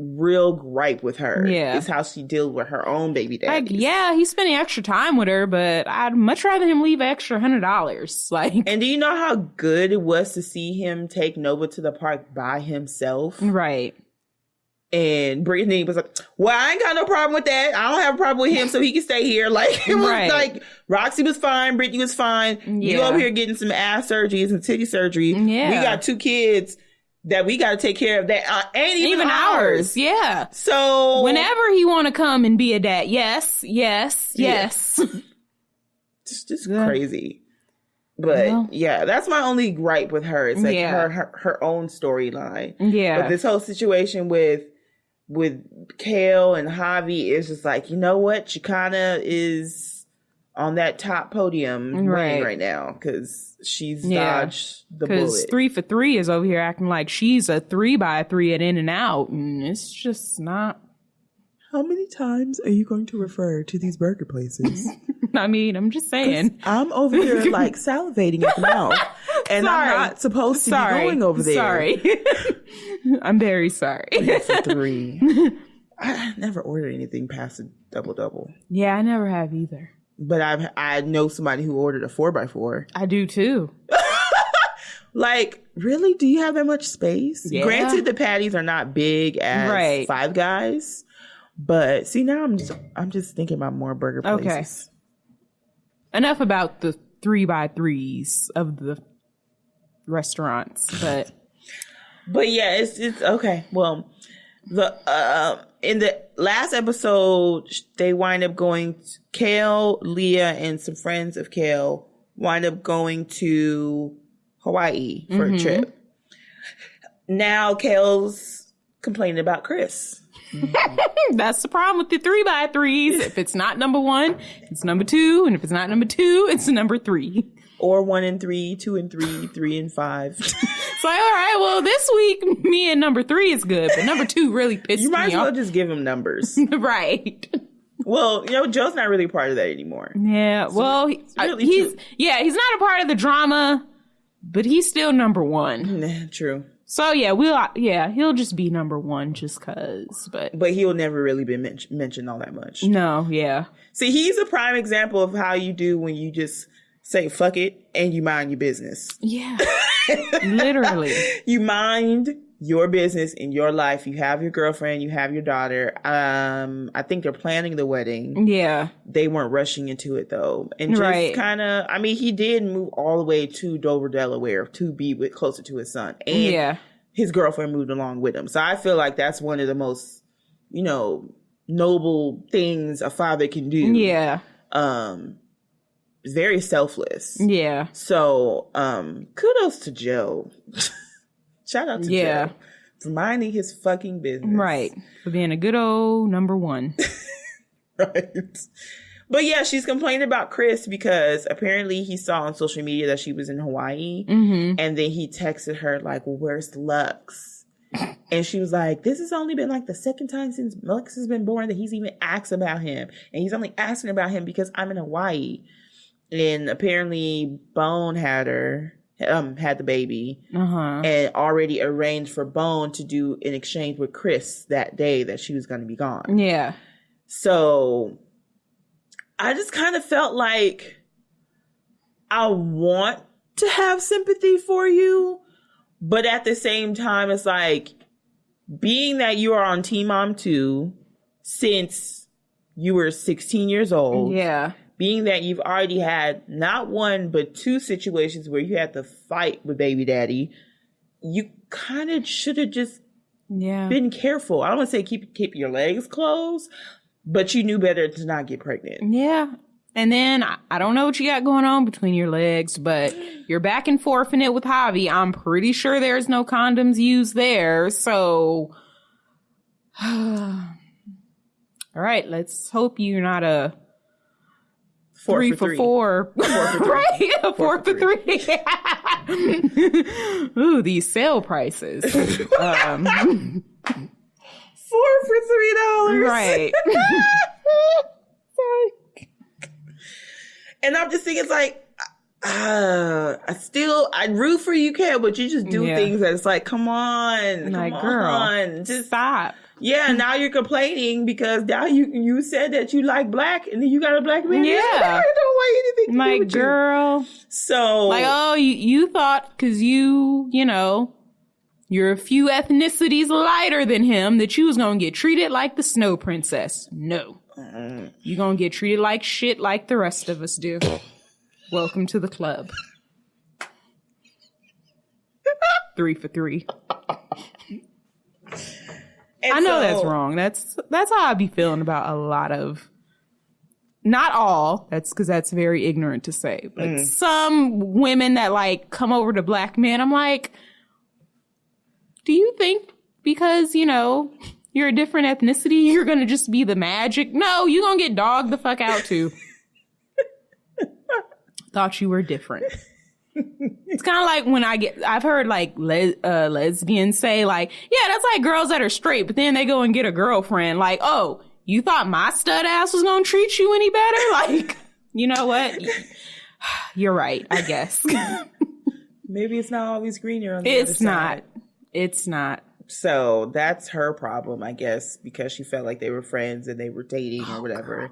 real gripe with her. Yeah. Is how she deals with her own baby dad. Like, yeah, he's spending extra time with her, but I'd much rather him leave extra $100. Like, and do you know how good it was to see him take Nova to the park by himself? Right. And Brittany was like, well, I ain't got no problem with that. I don't have a problem with him, so he can stay here. Like, it was like, Roxy was fine. Brittany was fine. Yeah. You over here getting some ass surgery, some titty surgery. Yeah. We got 2 kids that we got to take care of that ain't even ours. Yeah. So whenever he want to come and be a dad, yes. It's just crazy. But yeah, that's my only gripe with her. It's like her own storyline. Yeah. But this whole situation with Kale and Javi is just like, you know what? She kind of is on that top podium right now because she's dodged the bullet. Because 3 for 3 is over here acting like she's a 3x3 at In-N-Out, and it's just not. How many times are you going to refer to these burger places? I mean, I'm just saying. I'm over here like salivating at the mouth, and I'm not supposed to be going over there. Sorry. I'm very sorry. 3 for 3. I never ordered anything past a double-double. Yeah, I never have either. But I know somebody who ordered a 4x4. I do too. Like, really? Do you have that much space? Yeah. Granted, the patties are not big as Five Guys. But see, now I'm just thinking about more burger places. Okay. Enough about the 3x3s of the restaurants, but yeah, it's okay. Well, in the last episode, they wind up going. Kale, Leah, and some friends of Kale wind up going to Hawaii for a trip. Now Kale's complaining about Chris. That's the problem with the 3x3s. If it's not number 1, it's number 2, and if it's not number 2, it's number 3. Or 1 and 3, 2 and 3, 3 and 5. It's like, all right, well, this week me and number 3 is good, but number 2 really pissed me off. You might as well just give him numbers, right? Well, Joe's not really part of that anymore. Yeah, well, he's not a part of the drama, but he's still number 1. True. So yeah, he'll just be number 1 just cause, but he'll never really be mentioned all that much. No, yeah. See, he's a prime example of how you do when you just say fuck it and you mind your business. Yeah. Literally. You mind your business in your life. You have your girlfriend, you have your daughter. I think they're planning the wedding. Yeah. They weren't rushing into it though. And just kind of, I mean, he did move all the way to Dover, Delaware to be closer to his son. And his girlfriend moved along with him. So I feel like that's one of the most, noble things a father can do. Yeah. Very selfless. Yeah. So, kudos to Joe. Shout out to Joe for minding his fucking business. Right. For being a good old number 1. Right. But yeah, she's complaining about Chris because apparently he saw on social media that she was in Hawaii. Mm-hmm. And then he texted her like, well, where's Lux? And she was like, this has only been like the second time since Lux has been born that he's even asked about him. And he's only asking about him because I'm in Hawaii. And apparently Bone had the baby and already arranged for Bone to do an exchange with Chris that day that she was going to be gone. Yeah. So I just kind of felt like I want to have sympathy for you, but at the same time, it's like being that you are on Teen Mom 2 since you were 16 years old. Yeah. Being that you've already had not 1, but 2 situations where you had to fight with baby daddy, you kind of should have just been careful. I don't want to say keep your legs closed, but you knew better to not get pregnant. Yeah. And then I don't know what you got going on between your legs, but you're back and forth in it with Javi. I'm pretty sure there's no condoms used there. So, all right, let's hope you're not a 3 for 4. 4 for 3. Right? 4 for 3. Ooh, these sale prices. 4 for $3. Right. Sorry. And I'm just thinking, it's like, I root for you, Kat, but you just do things that it's like, come on, girl, just stop. Yeah, now you're complaining because now you said that you like black, and then you got a black man. Yeah, I don't want anything to do with girl. You. So, like, oh, you thought because you know, you're a few ethnicities lighter than him that you was gonna get treated like the snow princess. No, you gonna get treated like shit like the rest of us do. Welcome to the club. 3 for 3. I know that's wrong. That's how I be feeling about a lot of, not all, that's because that's very ignorant to say, but some women that like come over to black men, I'm like, do you think because, you know, you're a different ethnicity, you're going to just be the magic? No, you're going to get dogged the fuck out too. Thought you were different. It's kind of like when I've heard like lesbians say like, yeah, that's like girls that are straight, but then they go and get a girlfriend. Like, oh, you thought my stud ass was going to treat you any better? Like, you know what? You're right, I guess. Maybe it's not always greener on the other side. It's not. So that's her problem, I guess, because she felt like they were friends and they were dating or whatever.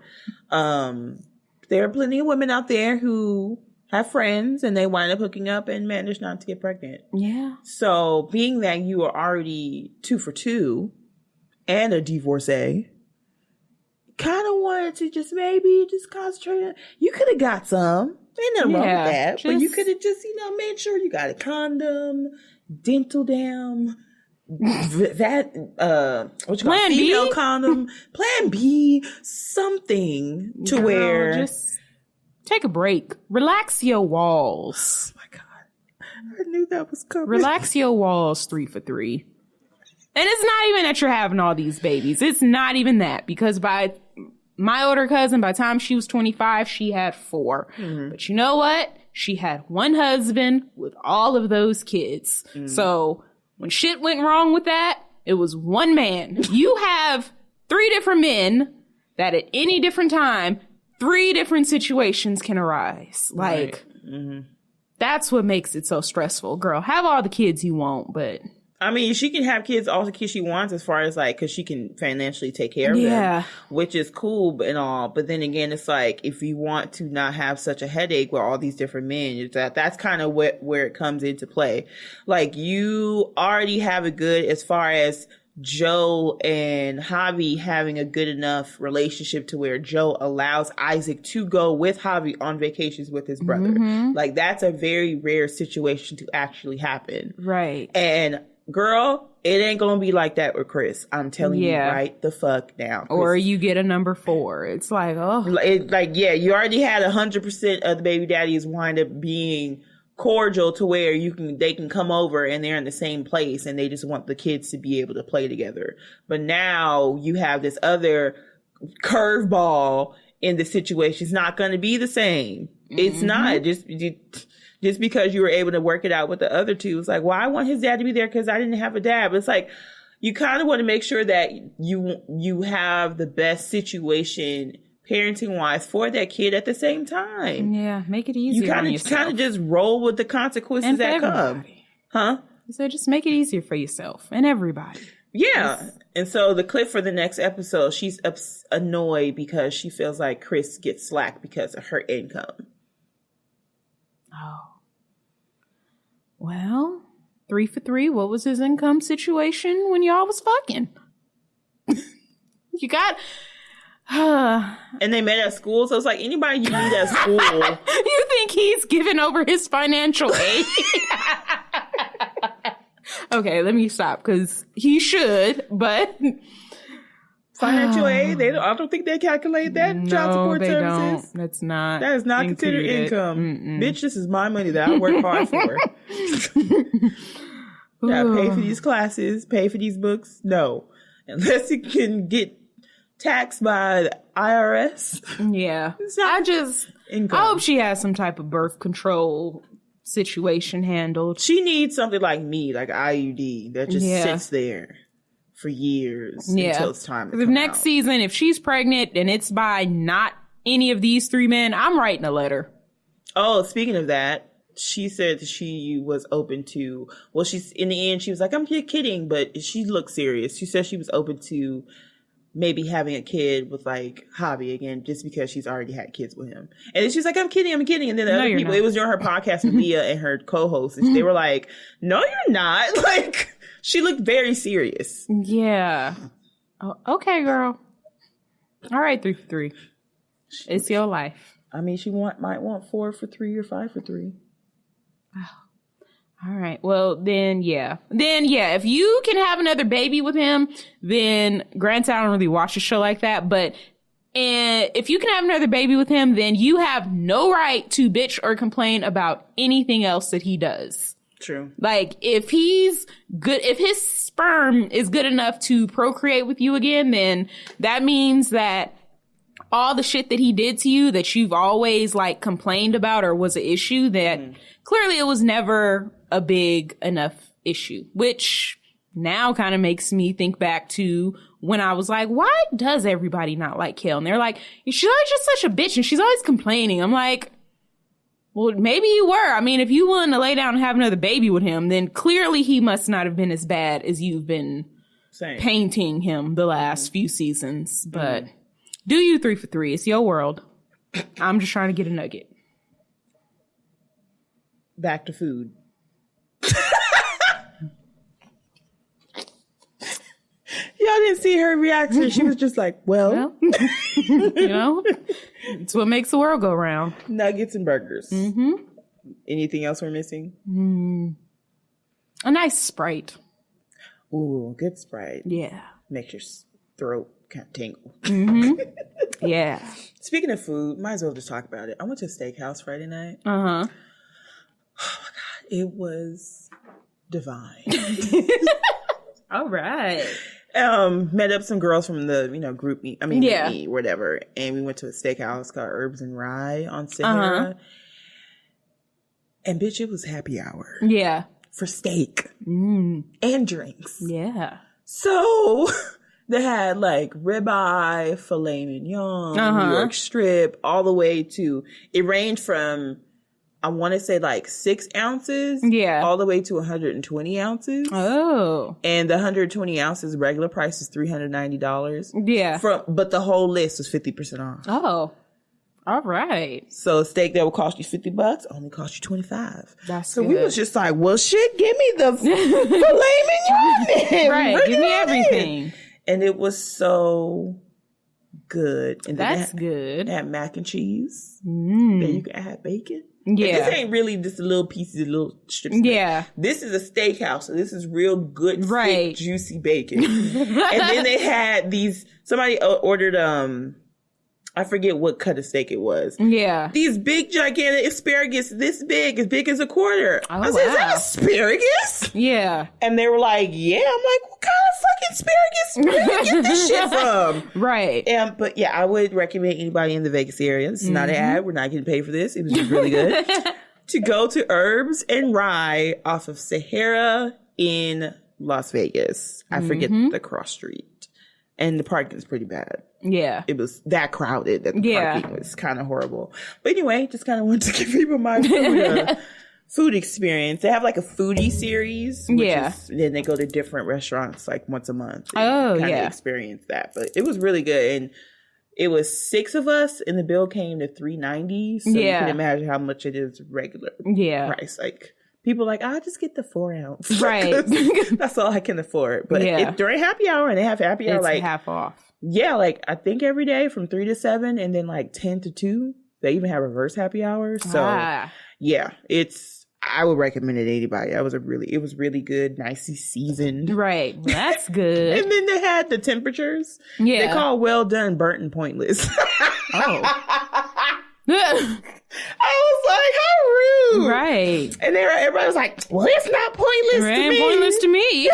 There are plenty of women out there who have friends and they wind up hooking up and manage not to get pregnant. Yeah. So being that you are already 2 for 2 and a divorcee, kind of wanted to just concentrate on, you could have got some. Ain't nothing wrong with that. But you could have just, made sure you got a condom, dental dam, that what you call Plan female B? condom, Plan B, something to where just take a break, relax your walls. Oh my god, I knew that was coming. Relax your walls. 3 for 3, and it's not even that you're having all these babies. It's not even that, because by my older cousin, by the time she was 25, she had 4. But you know what? She had one husband with all of those kids. So when shit went wrong with that, it was one man. You have 3 different men that at any different time, 3 different situations can arise. Like, that's what makes it so stressful. Girl, have all the kids you want, but... I mean, she can have kids, all the kids she wants, as far as like, because she can financially take care of them, which is cool and all. But then again, it's like, if you want to not have such a headache with all these different men, that's kind of where it comes into play. Like, you already have it good as far as Joe and Javi having a good enough relationship to where Joe allows Isaac to go with Javi on vacations with his brother. Like, that's a very rare situation to actually happen. Right. And girl, it ain't gonna be like that with Chris. I'm telling you right the fuck now. Chris, or you get a number 4. It's like, oh. You already had 100% of the baby daddies wind up being cordial to where they can come over and they're in the same place and they just want the kids to be able to play together. But now you have this other curveball in the situation. It's not going to be the same. It's not. Just because you were able to work it out with the other two. It's like, well, I want his dad to be there because I didn't have a dad. But it's like, you kind of want to make sure that you have the best situation parenting wise for that kid at the same time. Yeah, make it easier. You kind of just roll with the consequences that come. Huh? So just make it easier for yourself and everybody. Yeah. And so the clip for the next episode, she's annoyed because she feels like Chris gets slack because of her income. Oh. Well, 3 for 3. What was his income situation when y'all was fucking? You got... And they met at school, so it's like anybody you meet at school. You think he's giving over his financial aid? Okay, let me stop, because he should, but... Financial aid? I don't think they calculate that. No, child support they services. Don't. That's not. That is not considered income. Bitch, this is my money that I work hard for. Gotta pay for these classes, pay for these books. No. Unless you can get taxed by the IRS. Yeah. I hope she has some type of birth control situation handled. She needs something like me, like IUD, that just sits there for years until it's time to come next season, if she's pregnant and it's by not any of these three men, I'm writing a letter. Oh, speaking of that, she said that she was open to, well, she's in the end, she was like, I'm kidding, but she looked serious. She said she was open to maybe having a kid with like Javi again, just because she's already had kids with him. And then she's like, I'm kidding. And then the other people, it was during her podcast with Leah and her co-host, and they were like, no, you're not. Like, she looked very serious. Yeah. Oh, okay, girl. All right, 3 for 3. It's your life. I mean, she might want 4 for 3 or 5 for 3. All right. Well, then, yeah. If you can have another baby with him, then granted, I don't really watch a show like that, but if you can have another baby with him, then you have no right to bitch or complain about anything else that he does. True. Like, if he's good, if his sperm is good enough to procreate with you again, then that means that all the shit that he did to you that you've always like complained about or was an issue, that clearly it was never a big enough issue, which now kind of makes me think back to when I was like, why does everybody not like Kale? And they're like, she's always just such a bitch and she's always complaining. I'm like, well, maybe you were. I mean, if you wanted to lay down and have another baby with him, then clearly he must not have been as bad as you've been painting him the last few seasons. But do you 3 for 3? It's your world. I'm just trying to get a nugget. Back to food. Y'all didn't see her reaction. She was just like, well. You know, it's what makes the world go round. Nuggets and burgers. Mm-hmm. Anything else we're missing? A nice Sprite. Ooh, good Sprite. Yeah. Makes your throat kind of tingle. Mm-hmm. Yeah. Speaking of food, might as well just talk about it. I went to a steakhouse Friday night. Uh-huh. Oh, my God. It was divine. All right. Met up some girls from the, group meet, meet, whatever. And we went to a steakhouse called Herbs and Rye on Sahara. And bitch, it was happy hour. Yeah. For steak. And drinks. Yeah. So they had like ribeye, filet mignon, New York strip, all the way to, it ranged from, I want to say like 6 ounces, all the way to 120 ounces. Oh, and the 120 ounces regular price is $390. Yeah, but the whole list was 50% off. Oh, all right. So a steak that would cost you $50 only cost you $25. That's so good. We was just like, well, shit, give me the filet mignon, then. Right? Give me everything. And it was so good. And that's good. They had mac and cheese. Then you can add bacon. Yeah. And this ain't really just little pieces, little strips. Yeah. This is a steakhouse, so this is real good, thick, juicy bacon. And then they had somebody ordered, I forget what cut of steak it was. Yeah. These big, gigantic asparagus, this big, as big as a quarter. Oh, I was like, is that asparagus? Yeah. And they were like, yeah. I'm like, what kind of fucking asparagus? Where did you get this shit from? Right. But yeah, I would recommend anybody in the Vegas area. This is not an ad. We're not getting paid for this. It was just really good. To go to Herbs and Rye off of Sahara in Las Vegas. I forget the cross street. And the parking is pretty bad. Yeah. It was that crowded that the parking was kind of horrible. But anyway, just kind of wanted to give people my food experience. They have like a foodie series. Then they go to different restaurants like once a month. And kind of experience that. But it was really good. And it was 6 of us and the bill came to $390. So you can imagine how much it is regular price. Like, people are like, I'll just get the 4 ounce. Right. That's all I can afford. But during happy hour, and they have happy hour, it's like half off. Yeah, like I think every day from 3 to 7 and then like 10 to 2. They even have reverse happy hours. So yeah, I would recommend it to anybody. It was really good, nicely seasoned. Right. That's good. And then they had the temperatures. Yeah. They call well done, burnt, and pointless. I was like, how rude. Right. And everybody was like, well, it's not pointless to me. Pointless to me.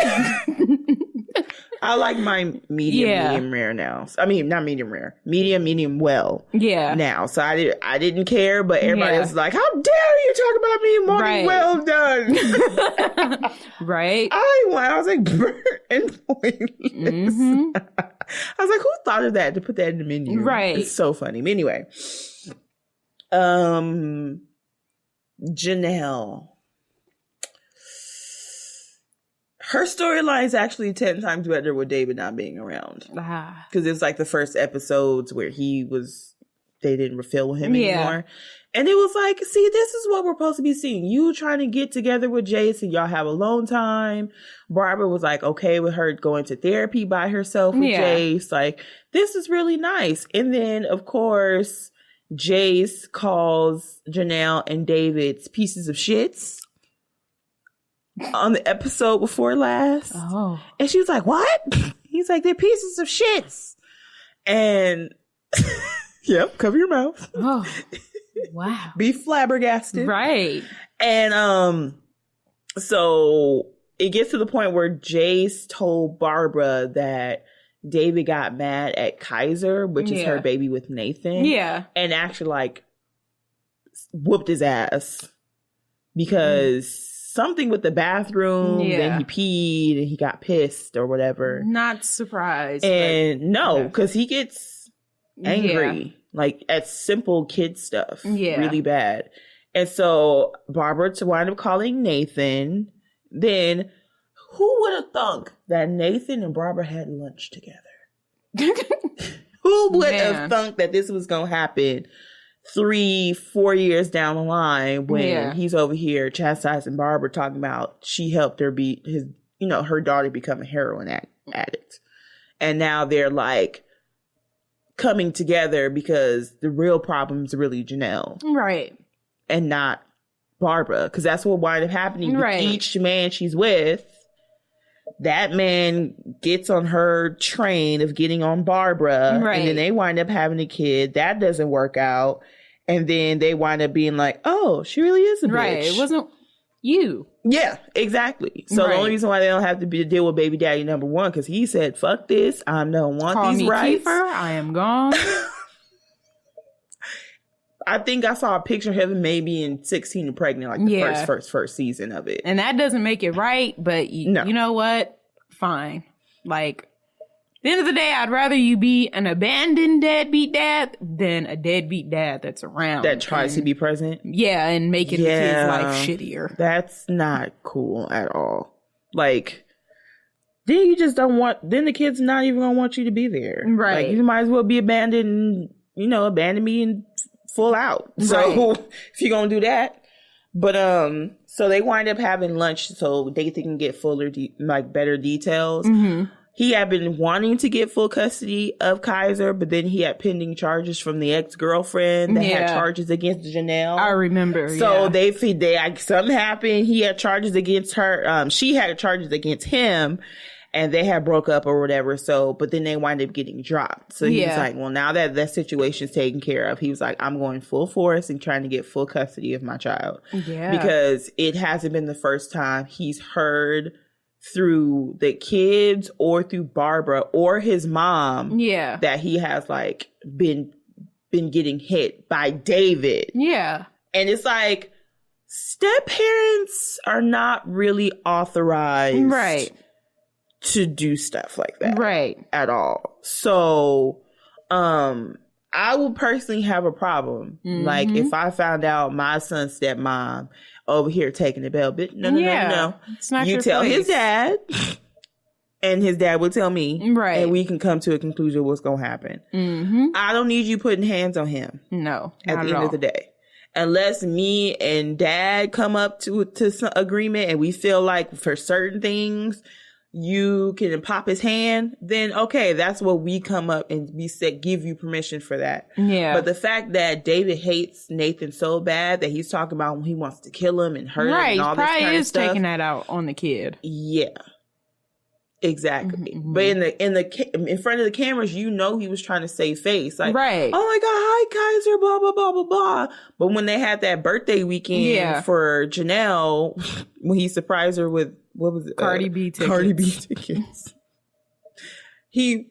I like my medium rare now. I mean, not medium rare, medium well. Yeah. Now, so I didn't care, but everybody was like, "How dare you talk about me wanting well done?" Right. I was like, burnt and pointless. I was like, who thought of that to put that in the menu? Right. It's so funny. But anyway, Janelle. Her storyline is actually 10 times better with David not being around. Because it's like the first episodes where they didn't refill him anymore. And it was like, see, this is what we're supposed to be seeing. You trying to get together with Jace and y'all have alone time. Barbara was like, okay with her going to therapy by herself with Jace. Like, this is really nice. And then, of course, Jace calls Janelle and David's pieces of shits on the episode before last. Oh. And she was like, what? He's like, they're pieces of shits. And yep, cover your mouth. Oh, wow. Be flabbergasted. Right. And so it gets to the point where Jace told Barbara that David got mad at Kaiser, which is her baby with Nathan. Yeah. And actually like whooped his ass because something with the bathroom, then he peed and he got pissed or whatever. Not surprised. And no, because he gets angry, like at simple kid stuff, really bad. And so Barbara wound up calling Nathan. Then who would have thunk that Nathan and Barbara had lunch together? Who would have thunk that this was going to happen 3-4 years down the line when he's over here chastising Barbara, talking about she helped her her daughter become a heroin addict. And now they're like coming together because the real problem is really Janelle. Right. And not Barbara. Because that's what wound up happening with each man she's with. That man gets on her train of getting on Barbara. Right. And then they wind up having a kid. That doesn't work out. And then they wind up being like, oh, she really is a bitch. Right. It wasn't you. Yeah, exactly. So the only reason why they don't have to deal with baby daddy number one, because he said, fuck this. I don't want Call these me rights. Kiefer. I am gone. I think I saw a picture of him maybe in 16 and pregnant, like the first season of it. And that doesn't make it right, but you know what? Fine. Like, at the end of the day, I'd rather you be an abandoned deadbeat dad than a deadbeat dad that's around. That tries to be present? Yeah, and making the kid's life shittier. That's not cool at all. Like, then you just don't want, then the kid's not even going to want you to be there. Right. Like, you might as well be abandoned, abandon me and full out. So if you're going to do that. But, so they wind up having lunch so they can get fuller, better details. Mm-hmm. He had been wanting to get full custody of Kaiser, but then he had pending charges from the ex-girlfriend that had charges against Janelle. I remember. So they something happened. He had charges against her. She had charges against him, and they had broke up or whatever. So, but then they wind up getting dropped. So he was like, well, now that situation's taken care of, he was like, I'm going full force and trying to get full custody of my child. Yeah. Because it hasn't been the first time he's heard through the kids or through Barbara or his mom that he has been getting hit by David. Yeah. And it's like, step parents are not really authorized to do stuff like that at all. So I would personally have a problem if I found out my son's stepmom over here taking the bell. But no. It's not you your tell place. his dad, and his dad will tell me, and we can come to a conclusion of what's going to happen. Mm-hmm. I don't need you putting hands on him. No, at the end of the day, unless me and dad come up to some agreement, and we feel like for certain things you can pop his hand, then okay, that's what we come up and we said give you permission for that. Yeah. But the fact that David hates Nathan so bad that he's talking about when he wants to kill him and hurt him and all this kind of stuff. Right, taking that out on the kid. Yeah. Exactly. Mm-hmm. But in front of the cameras, he was trying to save face. Like, oh my God, hi Kaiser, blah, blah, blah, blah, blah. But when they had that birthday weekend for Janelle, when he surprised her with, what was it? Cardi B tickets. Cardi B tickets. he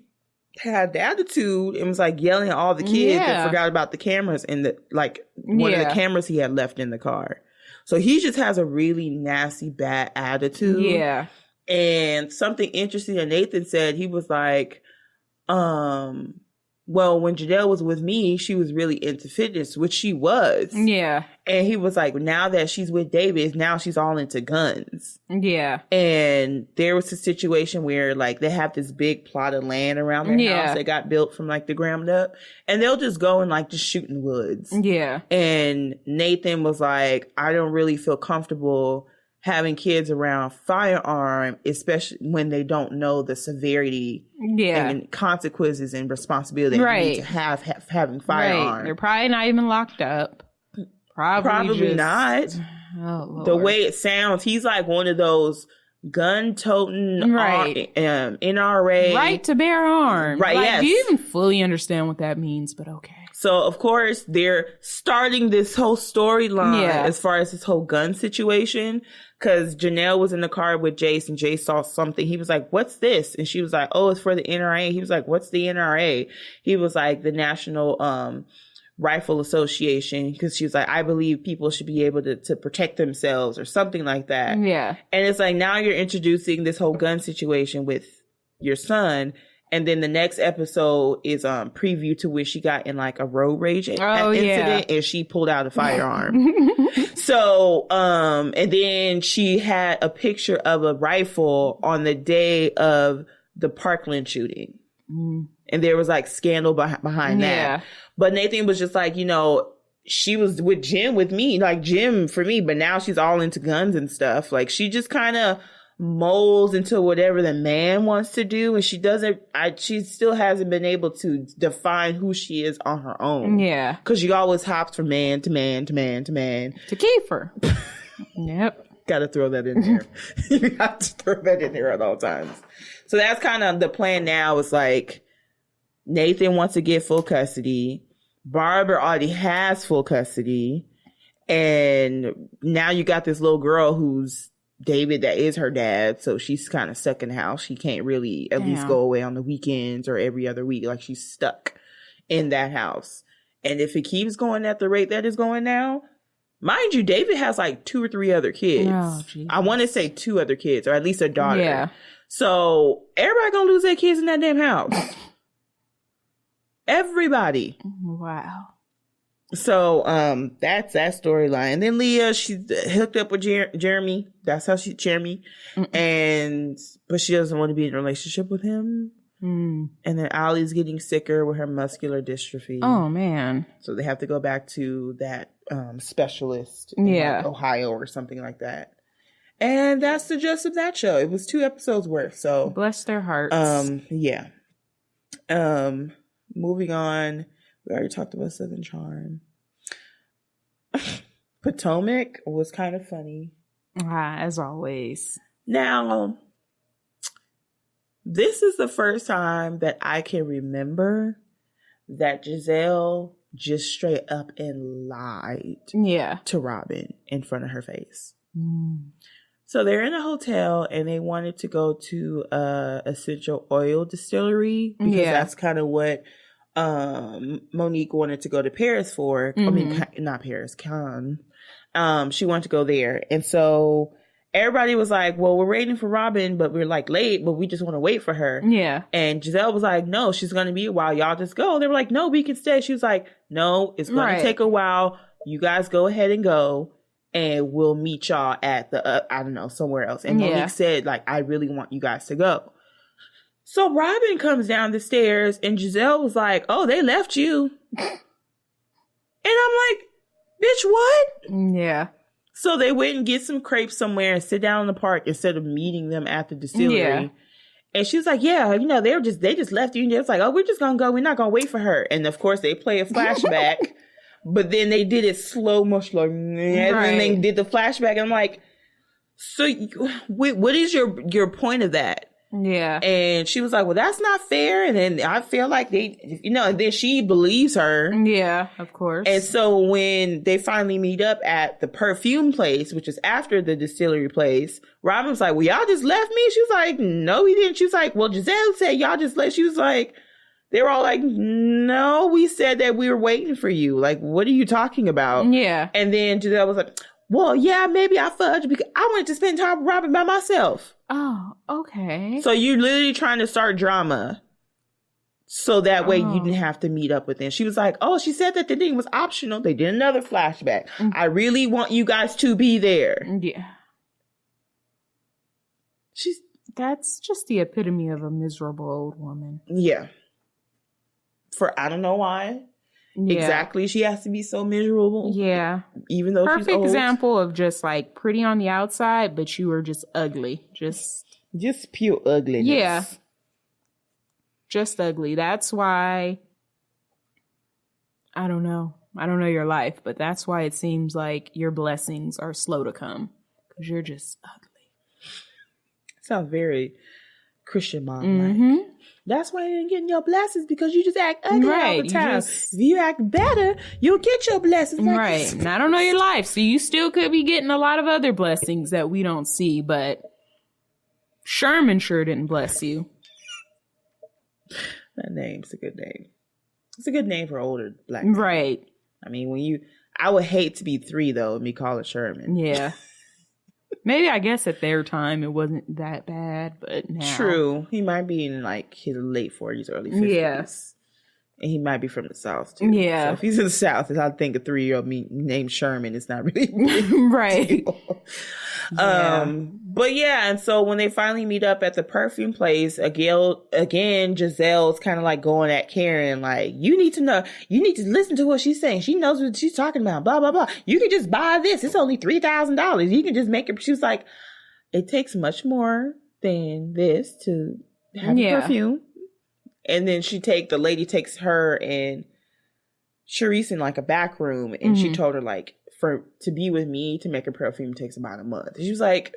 had the attitude and was like yelling at all the kids and forgot about the cameras and one of the cameras he had left in the car. So he just has a really nasty, bad attitude. Yeah. And something interesting that Nathan said, he was like, well, when Janelle was with me, she was really into fitness, which she was. Yeah. And he was like, now that she's with David, now she's all into guns. Yeah. And there was a situation where like they have this big plot of land around their house that got built from like the ground up. And they'll just go and like just shoot in the woods. Yeah. And Nathan was like, I don't really feel comfortable having kids around firearm, especially when they don't know the severity and consequences and responsibility you need to have having firearm. Right. They're probably not even locked up. Probably not. Oh, Lord. The way it sounds, he's like one of those gun-toting NRA. Right to bear arms. Right, like, yes. Do you even fully understand what that means? But okay. So, of course, they're starting this whole storyline as far as this whole gun situation. Because Janelle was in the car with Jace, and Jace saw something. He was like, what's this? And she was like, oh, it's for the NRA. He was like, what's the NRA? He was like, the National Rifle Association. Because she was like, I believe people should be able to protect themselves or something like that. Yeah. And it's like, now you're introducing this whole gun situation with your son. And then the next episode is preview to where she got in like a road rage incident and she pulled out a firearm. So, and then she had a picture of a rifle on the day of the Parkland shooting. And there was like scandal behind that. But Nathan was just like, you know, she was with Jim with me, like Jim for me, but now she's all into guns and stuff. Like she just kind of molds into whatever the man wants to do, and she still hasn't been able to define who she is on her own. Yeah, because she always hops from man to man to man to man to Kiefer. Yep, gotta throw that in there. You have to throw that in there at all times. So that's kind of the plan now. Is like Nathan wants to get full custody. Barbara already has full custody, and now you got this little girl who's David that is her dad, so she's kind of stuck in the house. She can't really at least go away on the weekends or every other week. Like she's stuck in that house. And if it keeps going at the rate that it's going now, mind you, David has like 2 or 3 other kids. Oh, I want to say 2 other kids, or at least a daughter. Yeah. So everybody gonna lose their kids in that damn house. Everybody. Wow. So, that's that storyline. And then Leah, she's hooked up with Jeremy. That's how Jeremy. But she doesn't want to be in a relationship with him. And then Allie's getting sicker with her muscular dystrophy. Oh, man. So they have to go back to that, specialist in like Ohio or something like that. And that's the gist of that show. It was 2 episodes worth. So bless their hearts. Yeah. Moving on. We already talked about Southern Charm. Potomac was kind of funny. As always. Now, this is the first time that I can remember that Giselle just straight up and lied to Robin in front of her face. So they're in a hotel and they wanted to go to a essential oil distillery because that's kind of what Monique wanted to go to Paris for. I mean, not Paris, Cannes. She wanted to go there. And so everybody was like, well, we're waiting for Robin, but we're like late, but we just want to wait for her. Yeah. And Giselle was like, no, she's going to be a while. Y'all just go. They were like, no, we can stay. She was like, no, it's going to take a while. You guys go ahead and go. And we'll meet y'all at the, I don't know, somewhere else. And Monique said, like, I really want you guys to go. So Robin comes down the stairs and Giselle was like, oh, they left you. And I'm like, bitch, what? Yeah. So they went and get some crepes somewhere and sit down in the park instead of meeting them at the distillery. Yeah. And she was like, yeah, you know, they just left you. And it's like, oh, we're just going to go. We're not going to wait for her. And of course they play a flashback, but then they did it slow motion. Like, and then they did the flashback. And I'm like, so what is your point of that? Yeah. And she was like, well, that's not fair. And then I feel like and then she believes her. Yeah, of course. And so when they finally meet up at the perfume place, which is after the distillery place, Robin was like, well, y'all just left me? She was like, no, we didn't. She was like, well, Giselle said y'all just left. She was like, they were all like, no, we said that we were waiting for you. Like, what are you talking about? Yeah. And then Giselle was like, well, yeah, maybe I fudged because I wanted to spend time with Robin by myself. Oh, okay. So you're literally trying to start drama so that way you didn't have to meet up with them. She was like, oh, she said that the thing was optional. They did another flashback. I really want you guys to be there. Yeah. That's just the epitome of a miserable old woman. Yeah. For I don't know why. Yeah. Exactly. She has to be so miserable. Yeah. Even though she's old. Perfect example of just like pretty on the outside, but you were just ugly. Just pure ugliness. Yeah. Just ugly. That's why, I don't know your life, but that's why it seems like your blessings are slow to come. Because you're just ugly. Sounds very Christian mom-like. That's why you ain't getting your blessings, because you just act ugly all the time. If you act better, you'll get your blessings. Right. And I don't know your life, so you still could be getting a lot of other blessings that we don't see, but Sherman sure didn't bless you. That name's a good name. It's a good name for older black men. Right. I mean, I would hate to be 3, though, and be called Sherman. Yeah. Maybe, I guess, at their time, it wasn't that bad, but now. True. He might be in, like, his late 40s, early 50s. Yes. And he might be from the South, too. Yeah. So if he's in the South, I think a 3-year-old named Sherman is not really right. But yeah, and so when they finally meet up at the perfume place, again, Giselle's kind of like going at Karen, like, you need to listen to what she's saying. She knows what she's talking about, blah, blah, blah. You can just buy this. It's only $3,000. You can just make it. She was like, it takes much more than this to have a perfume. And then the lady takes her and Charisse in like a back room, and she told her like, to be with me to make a perfume takes about a month. She was like,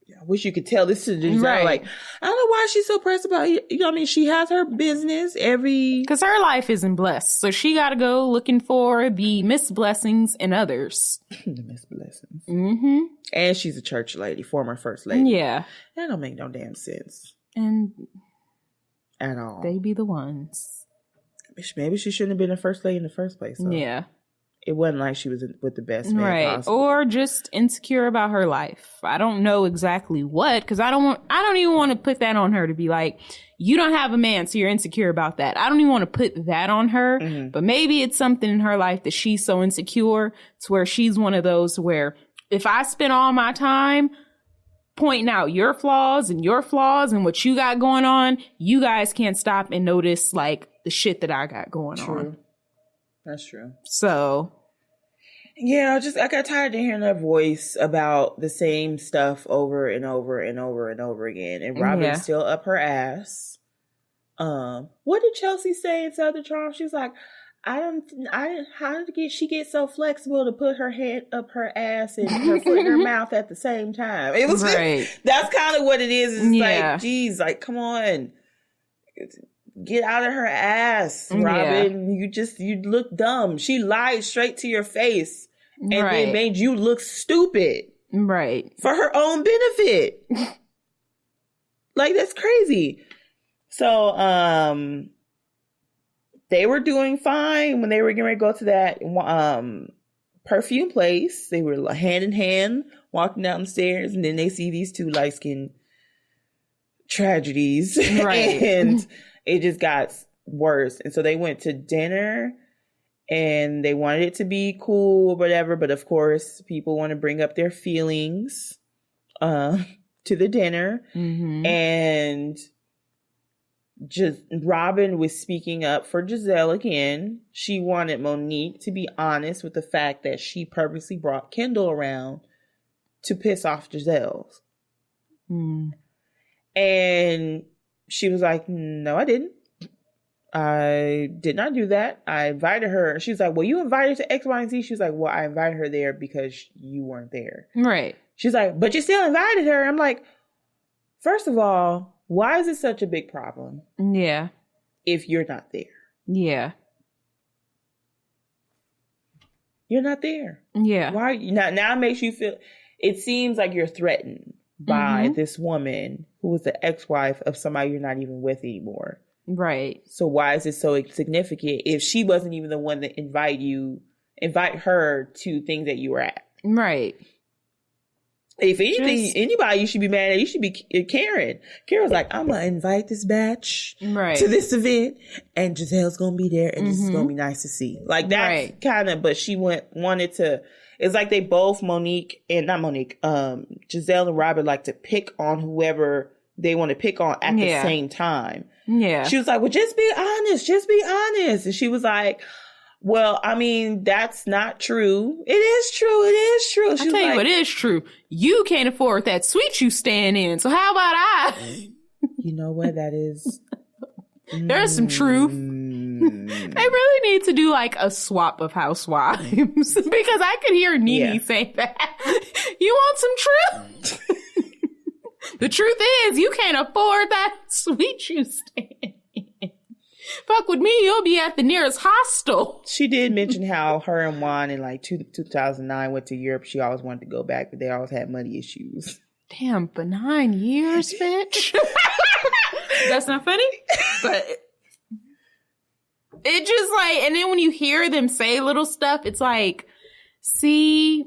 I wish you could tell this to Giselle. Right. Like, I don't know why she's so pressed about it. You know what I mean? She has her business because her life isn't blessed. So she got to go looking for the Miss Blessings and others. The Miss Blessings. Mm-hmm. And she's a church lady, former first lady. Yeah. That don't make no damn sense. And at all. They be the ones. Maybe she shouldn't have been a first lady in the first place. So. Yeah. It wasn't like she was with the best man possible. Or just insecure about her life. I don't know exactly what, because I don't even want to put that on her to be like, you don't have a man, so you're insecure about that. I don't even want to put that on her. Mm-hmm. But maybe it's something in her life that she's so insecure to where she's one of those where if I spend all my time pointing out your flaws and what you got going on, you guys can't stop and notice like the shit that I got going on. That's true. So, yeah, I got tired of hearing her voice about the same stuff over and over and over and over again. And Robin's still up her ass. What did Chelsea say in Southern Charm? She was like, how did she get so flexible to put her head up her ass and her foot in her mouth at the same time? It was that's kind of what it is. It's like, geez, like, come on. Get out of her ass, Robin. Yeah. You look dumb. She lied straight to your face and then made you look stupid. Right. For her own benefit. Like, that's crazy. So, they were doing fine when they were getting ready to go to that perfume place. They were hand in hand walking down the stairs, and then they see these two light-skinned tragedies. Right. And it just got worse. And so they went to dinner and they wanted it to be cool or whatever. But of course, people want to bring up their feelings to the dinner. Mm-hmm. And just Robin was speaking up for Giselle again. She wanted Monique to be honest with the fact that she purposely brought Kendall around to piss off Giselle. Mm. And she was like, no, I didn't. I did not do that. I invited her. She was like, well, you invited her to X, Y, and Z. She was like, well, I invited her there because you weren't there. Right. She's like, but you still invited her. I'm like, first of all, why is it such a big problem? Yeah. If you're not there. Yeah. You're not there. Yeah. Why? Now it makes you feel, it seems like you're threatened by this woman who was the ex-wife of somebody you're not even with anymore. Right. So why is it so significant if she wasn't even the one that invite her to things that you were at? Right. If anything, anybody you should be mad at, you should be Karen. Karen was like, I'm going to invite this batch to this event, and Giselle's going to be there, and this is going to be nice to see. Like, that's kind of, but she wanted to, it's like they both, Giselle and Robert like to pick on whoever they want to pick on at the same time. Yeah. She was like, well, just be honest. And she was like, well, I mean, that's not true. It is true. I'll tell you what is true. You can't afford that suite you stand in. So how about I? You know what that is? There's some truth. They really need to do like a swap of housewives because I could hear Nene say that. You want some truth? The truth is you can't afford that suite you stand in. Fuck with me, you'll be at the nearest hostel. She did mention how her and Juan in like 2009 went to Europe. She always wanted to go back, but they always had money issues. Damn, but 9 years, bitch. That's not funny, but it just like, and then when you hear them say little stuff, it's like, see,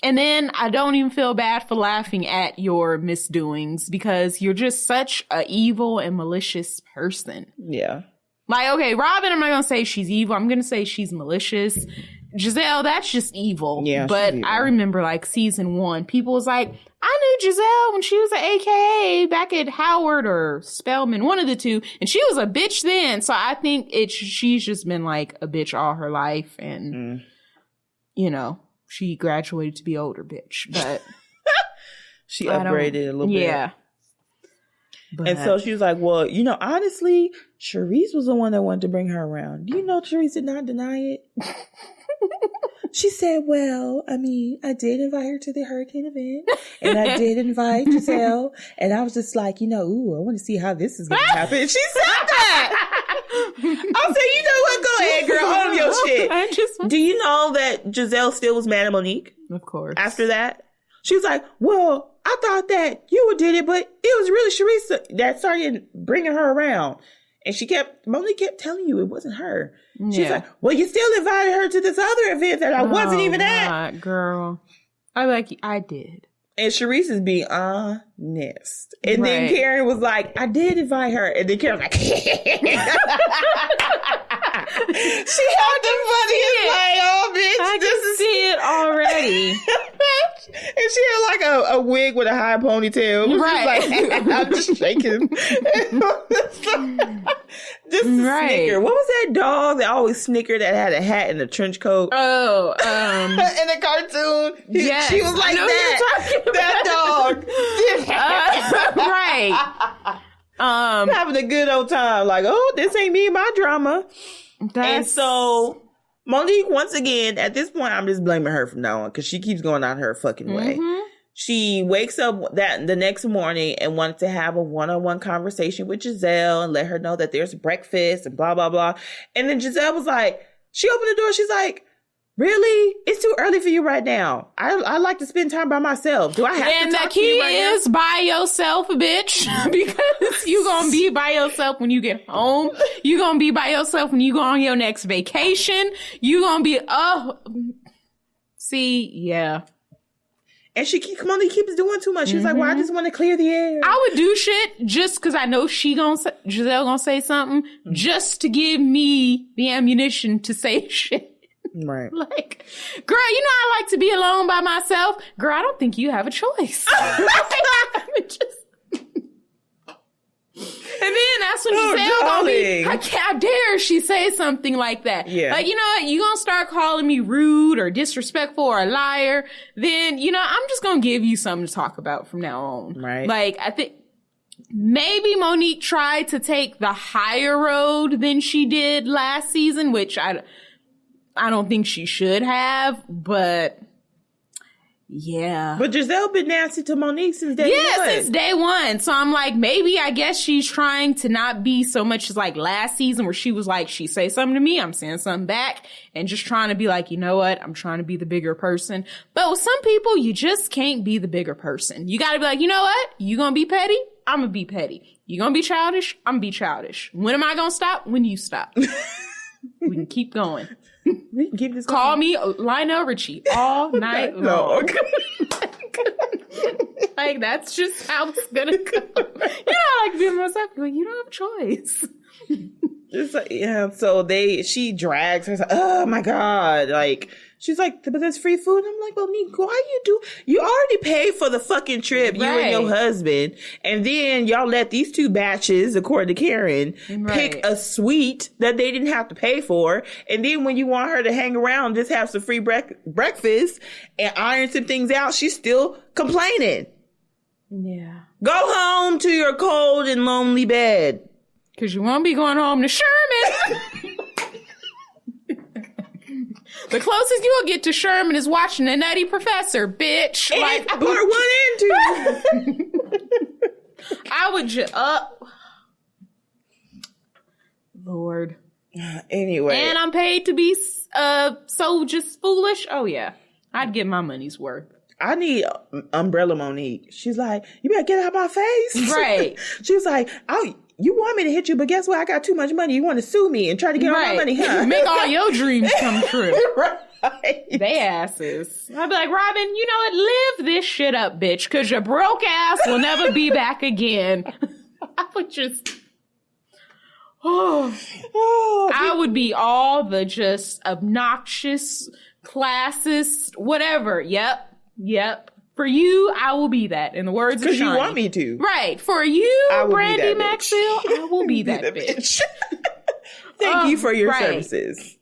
and then I don't even feel bad for laughing at your misdoings because you're just such a evil and malicious person. Yeah. Like, okay, Robin, I'm not going to say she's evil. I'm going to say she's malicious. Giselle, that's just evil. Yeah. But I remember like season 1, people was like, I knew Giselle when she was an AKA back at Howard or Spelman, one of the two. And she was a bitch then. So I think she's just been like a bitch all her life. And, you know. She graduated to be older bitch, but she upgraded a little bit. Yeah. But, and so she was like, well, you know, honestly, Charisse was the one that wanted to bring her around. Do you know Charisse did not deny it? She said, well, I mean, I did invite her to the hurricane event and I did invite Giselle. And I was just like, you know, ooh, I want to see how this is going to happen. And she said that. I'll say, you know what? Go ahead, girl. Own your shit. Do you know that Giselle still was mad at Monique? Of course. After that, she was like, well, I thought that you did it, but it was really Charisse that started bringing her around. And Monique kept telling you it wasn't her. She's like, well, you still invited her to this other event that I wasn't even at. Girl. I did. And Charisse is being honest. And then Karen was like, I did invite her. And then Karen was like, she had the funniest like, oh, bitch. I can see it already. And she had like a wig with a high ponytail. Right. Like, I'm just shaking. Just a snicker. What was that dog that always snickered that had a hat and a trench coat? Oh, in the cartoon. Yes. She was like that. That dog. Right. Having a good old time. Like, oh, this ain't me and my drama. And so Monique, once again, at this point, I'm just blaming her from now on because she keeps going out her fucking way. She wakes up the next morning and wanted to have a one-on-one conversation with Giselle and let her know that there's breakfast and blah, blah, blah. And then Giselle was like, she opened the door. She's like, really? It's too early for you right now. I like to spend time by myself. Do I have to talk to you right now? And the key is by yourself, bitch. Because you gonna be by yourself when you get home. You gonna be by yourself when you go on your next vacation. You gonna be, yeah. And she keeps doing too much. She was like, well, I just want to clear the air. I would do shit just because I know Giselle gonna say something just to give me the ammunition to say shit. Right. Like, girl, you know I like to be alone by myself. Girl, I don't think you have a choice. And then that's when Giselle gonna be, how dare she say something like that? Yeah. Like, you know what? You gonna start calling me rude or disrespectful or a liar. Then, you know, I'm just gonna give you something to talk about from now on. Right. Like, I think maybe Monique tried to take the higher road than she did last season, which I don't think she should have, but Yeah. But Giselle been nasty to Monique since day one. Yeah, since day one. So I'm like, maybe I guess she's trying to not be so much as like last season where she was like, she say something to me, I'm saying something back, and just trying to be like, you know what? I'm trying to be the bigger person. But with some people, you just can't be the bigger person. You got to be like, you know what? You going to be petty? I'm going to be petty. You going to be childish? I'm going to be childish. When am I going to stop? When you stop. We can keep going. We can keep this Call going. me Lionel Richie all night long. No. Like, that's just how it's gonna go. You know, like being myself, like, you don't have a choice. It's like, yeah, so she drags her, oh my God, like, she's like, but there's free food. I'm like, well, Nick, why you already paid for the fucking trip, you and your husband, and then y'all let these two batches, according to Karen, pick a suite that they didn't have to pay for, and then when you want her to hang around, just have some free breakfast and iron some things out, she's still complaining. Yeah. Go home to your cold and lonely bed. Because you won't be going home to Sherman. The closest you'll get to Sherman is watching The Nutty Professor, bitch. And like part 1 and 2. I would just Lord. Anyway. And I'm paid to be so just foolish. Oh yeah. I'd get my money's worth. I need Umbrella Monique. She's like, you better get out of my face. Right. She's like, you want me to hit you, but guess what? I got too much money. You want to sue me and try to get all my money, huh? Make all your dreams come true. Right. They asses. I'd be like, Robin, you know what? Live this shit up, bitch, because your broke ass will never be back again. I would just... I would be all the just obnoxious, classist, whatever. Yep. For you, I will be that. In the words of Shani. Because you want me to. Right. For you, Brandy Maxwell, I will be that bitch. Thank you for your services.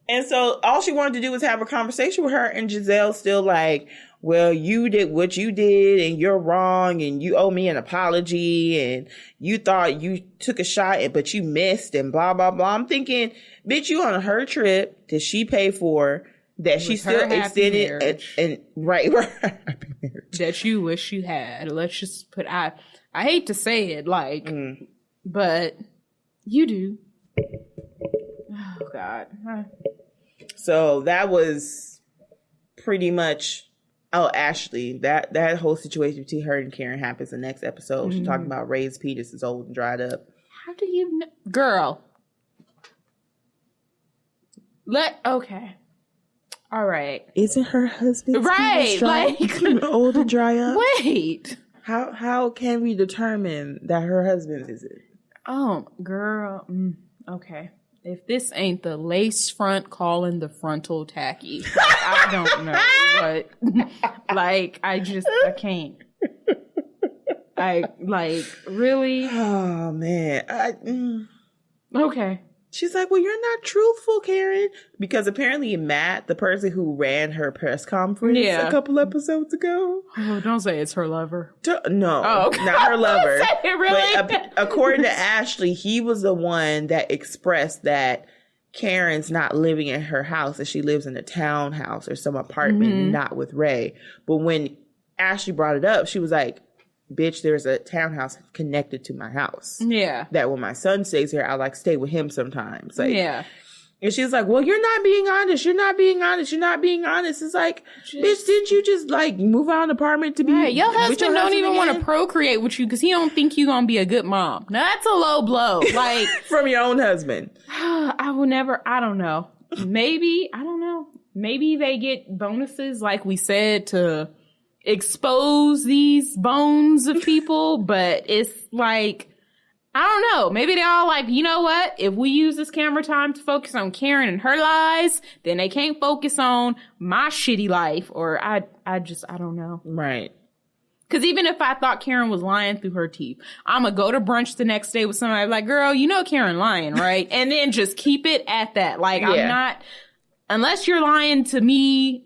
And so all she wanted to do was have a conversation with her, and Giselle's still like, well, you did what you did and you're wrong and you owe me an apology and you thought you took a shot but you missed and blah, blah, blah. I'm thinking, bitch, you on her trip that she paid for, that she still extended and right that you wish you had. Let's just put I hate to say it, like, but you do. Oh God. So that was pretty much Ashley. That whole situation between her and Karen happens the next episode. She's talking about Ray's penis is old and dried up. How do you know? Girl. Okay. All right. Isn't her husband right? Like old and dry up? Wait. How can we determine that her husband is it? Oh, girl. Okay. If this ain't the lace front calling the frontal tacky, like, I don't know what. Like I can't. Really? Oh man. Okay. She's like, well, you're not truthful, Karen. Because apparently Matt, the person who ran her press conference a couple episodes ago. Oh, don't say it's her lover. No, okay. Not her lover. Say it, really? But according to Ashley, he was the one that expressed that Karen's not living in her house, that she lives in a townhouse or some apartment, not with Ray. But when Ashley brought it up, she was like, bitch, there's a townhouse connected to my house. Yeah. That when my son stays here, I like stay with him sometimes. Like, yeah. And she's like, well, you're not being honest. You're not being honest. You're not being honest. It's like, bitch, didn't you just like move out of the apartment to be right. Your husband don't even want to procreate with you because he don't think you gonna be a good mom. Now that's a low blow. Like from your own husband. I will never, I don't know. Maybe, I don't know. Maybe they get bonuses like we said to expose these bones of people, but it's like, I don't know. Maybe they're all like, you know what? If we use this camera time to focus on Karen and her lies, then they can't focus on my shitty life. Or I don't know. Right. Because even if I thought Karen was lying through her teeth, I'm going to go to brunch the next day with somebody like, girl, you know Karen lying, right? And then just keep it at that. Like, I'm not, unless you're lying to me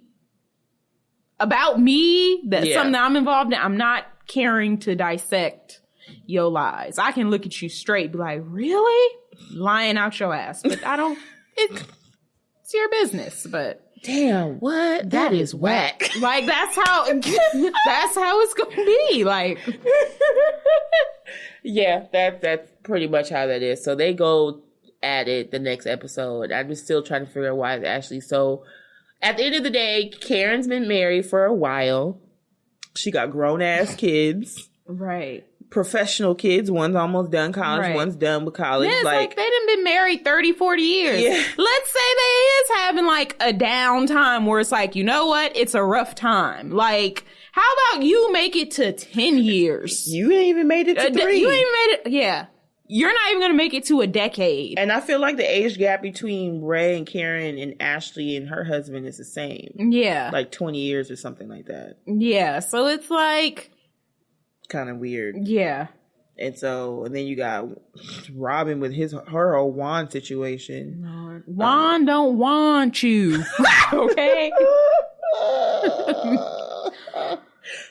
about me, that's something that I'm involved in, I'm not caring to dissect your lies. I can look at you straight, be like, really? Lying out your ass. But I don't, it's your business. But damn, what? That is whack. Like, that's how it's gonna be. Like, yeah, that's pretty much how that is. So they go at it the next episode. I'm just still trying to figure out why it's Ashley. So at the end of the day, Karen's been married for a while. She got grown ass kids. Right. Professional kids. One's almost done college. One's done with college. Yeah, it's like they done been married 30, 40 years. Yeah. Let's say they is having like a down time where it's like, you know what? It's a rough time. Like, how about you make it to 10 years? You ain't even made it to 3. You ain't even made it. Yeah. You're not even going to make it to a decade. And I feel like the age gap between Ray and Karen and Ashley and her husband is the same. Yeah. Like 20 years or something like that. Yeah. So it's like... kind of weird. Yeah. And then you got Robin with her whole Juan situation. Lord. Juan don't want you. Okay?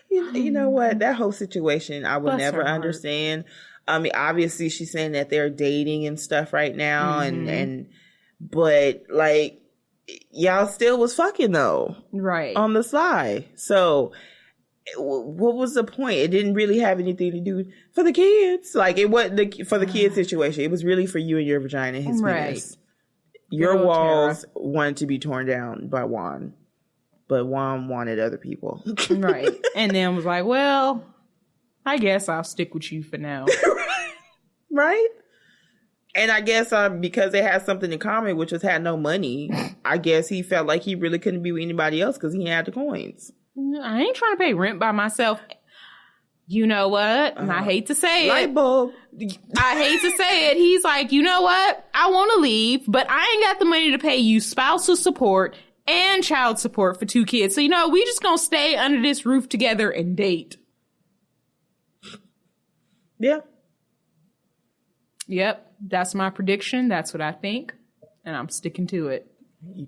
You know what? That whole situation, I would never understand. I mean, obviously she's saying that they're dating and stuff right now. But like, y'all still was fucking though. Right. On the side. So... what was the point? It didn't really have anything to do for the kids. Like, it wasn't for the kids situation. It was really for you and your vagina and his penis. Your walls wanted to be torn down by Juan, but Juan wanted other people. Right. And then was like, well, I guess I'll stick with you for now. Right? And I guess because they had something in common, which was had no money, I guess he felt like he really couldn't be with anybody else because he had the coins. I ain't trying to pay rent by myself. You know what? And I hate to say light bulb. I hate to say it. He's like, you know what? I want to leave, but I ain't got the money to pay you spousal support and child support for 2 kids. So, you know, we just gonna stay under this roof together and date. Yeah. Yep. That's my prediction. That's what I think. And I'm sticking to it.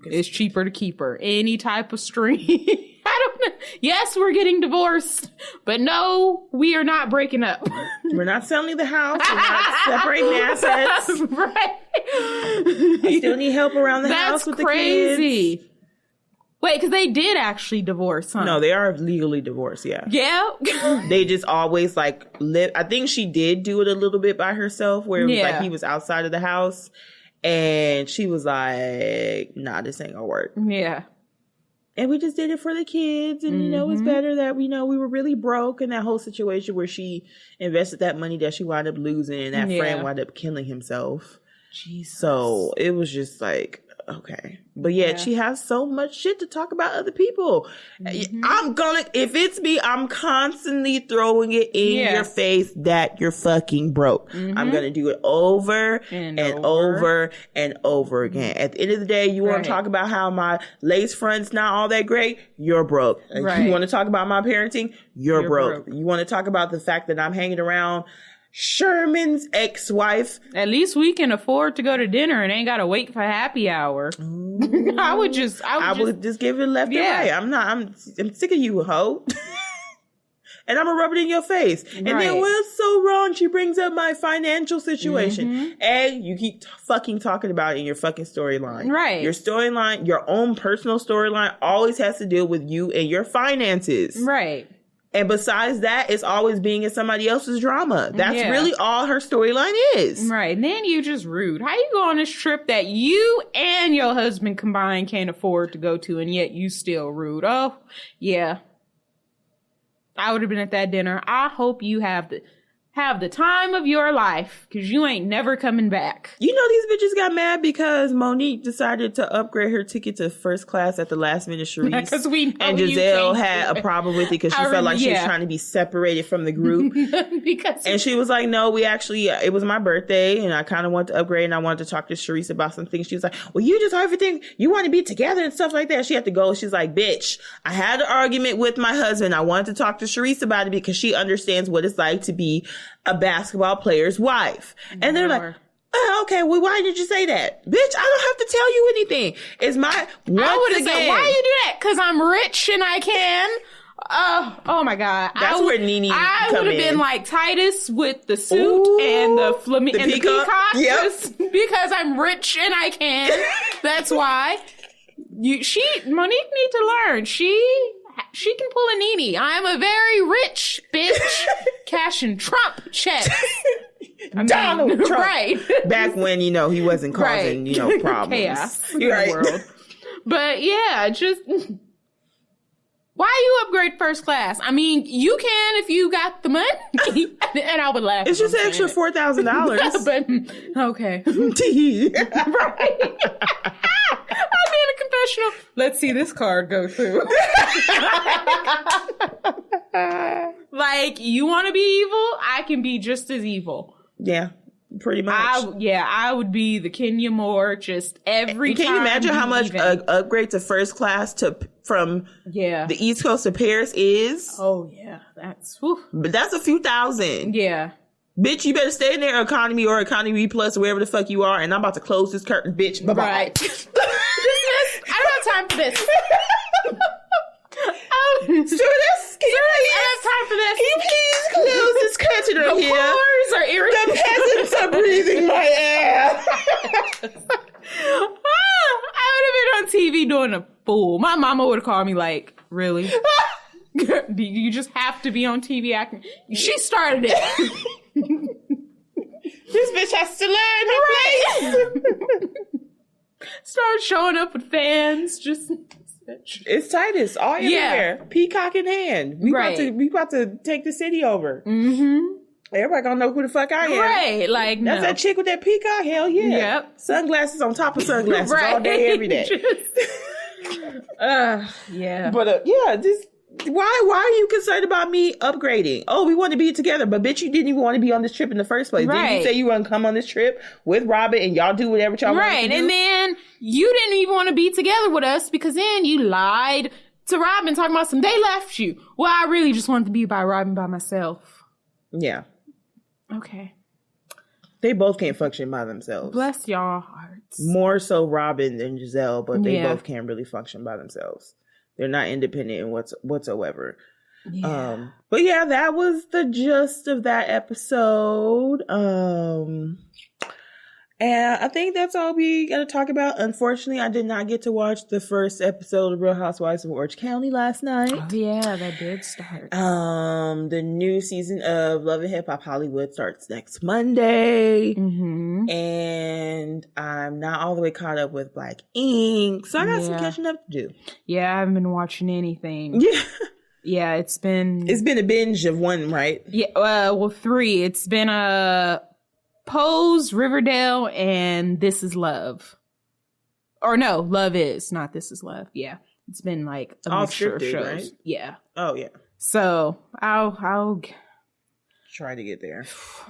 It's cheaper to keep her. Any type of stream. I don't know. Yes, we're getting divorced, but no, we are not breaking up. We're not selling the house. We're not separating assets. Right. I still need help around the house with crazy. The kids. Wait, because they did actually divorce, huh? No, they are legally divorced, yeah. Yeah? They just always, like, live. I think she did do it a little bit by herself, where it was like he was outside of the house, and she was like, nah, this ain't gonna work. Yeah. And we just did it for the kids. And, you know, it's better that we know we were really broke. And that whole situation where she invested that money that she wound up losing. And that friend wound up killing himself. Jesus. So it was just like, okay. But yet she has so much shit to talk about other people. If it's me, I'm constantly throwing it in your face that you're fucking broke. I'm going to do it over and over and over again. At the end of the day, you want to talk about how my lace front's not all that great? You're broke. Right. You want to talk about my parenting? You're broke. You want to talk about the fact that I'm hanging around Sherman's ex-wife? At least we can afford to go to dinner and ain't gotta wait for happy hour. I would just give it left and right. I'm sick of you, hoe. And I'm gonna rub it in your face. And then what's so wrong? She brings up my financial situation. And you keep fucking talking about it in your fucking storyline. Right. Your storyline, your own personal storyline, always has to deal with you and your finances. Right. And besides that, it's always being in somebody else's drama. That's really all her storyline is. Right. And then you just rude. How you go on this trip that you and your husband combined can't afford to go to, and yet you still rude? Oh, yeah. I would have been at that dinner. I hope you have the time of your life, because you ain't never coming back. You know, these bitches got mad because Monique decided to upgrade her ticket to first class at the last minute. Charisse and Giselle had a problem with it because she felt like she was trying to be separated from the group. And she was like, no, we actually, it was my birthday and I kind of wanted to upgrade and I wanted to talk to Charisse about some things. She was like, well, you just everything, you want to be together and stuff like that. She had to go. She's like, bitch, I had an argument with my husband. I wanted to talk to Charisse about it because she understands what it's like to be a basketball player's wife. And they're like, oh, okay, well, why did you say that? Bitch, I don't have to tell you anything. It's my, I would have said, why you do that? Because I'm rich and I can. Oh my God. That's where Nene I would have been like Titus with the suit and the peacock. Yep. Because I'm rich and I can. That's why. Monique need to learn. She can pull a Nene. I'm a very rich bitch cashing Trump checks. Donald Trump. Right. Back when, he wasn't causing, problems. Chaos in Right. the world. But yeah, just... Why you upgrade first class? I mean, you can if you got the money. And I would laugh. It's just an extra $4,000. But, okay. Right. I'll be in a confessional. Let's see this card go through. Like, you want to be evil? I can be just as evil. Yeah, pretty much. I would be the Kenya Moore just every time. Can you imagine how much an upgrade to first class from the East Coast to Paris is? Oh, yeah. But that's a few thousand. Yeah. Bitch, you better stay in there economy or economy plus, wherever the fuck you are, and I'm about to close this curtain, bitch. Bye-bye. Right. I don't have time for this. Stewardess, I don't have time for this. Can you please close this curtain right here? The floors are irritating. The peasants are breathing my air. I would have been on TV doing a fool. My mama would have called me like, really? Do you just have to be on TV acting? She started it. This bitch has to learn her place. Start showing up with fans. Just... It's Titus, all in there, peacock in hand. We about to take the city over. Mm-hmm. Everybody gonna know who the fuck I am. Right, like that's that chick with that peacock. Hell yeah. Yep. Sunglasses on top of sunglasses all day, every day. Yeah. But just why are you concerned about me upgrading? Oh, we want to be together, but bitch, you didn't even want to be on this trip in the first place. Right. Didn't you say you want to come on this trip with Robin and y'all do whatever y'all want to do? Right, and then you didn't even want to be together with us because then you lied to Robin talking about they left you. Well, I really just wanted to be by Robin by myself. Yeah. Okay. They both can't function by themselves. Bless y'all hearts. More so Robin than Giselle, but they both can't really function by themselves. They're not independent in whatsoever. Yeah. But yeah, that was the gist of that episode. And I think that's all we got to talk about. Unfortunately, I did not get to watch the first episode of Real Housewives of Orange County last night. Oh, yeah, that did start. The new season of Love and Hip Hop Hollywood starts next Monday. Mm-hmm. And I'm not all the way caught up with Black Ink. So I got some catching up to do. Yeah, I haven't been watching anything. Yeah. Yeah, it's been a binge of one, right? Yeah, 3. It's been Pose, Riverdale, and This Is Love. Or no, Love Is, not This Is Love. Yeah. It's been like a mixture of shows. Right? Yeah. Oh, yeah. So I'll try to get there.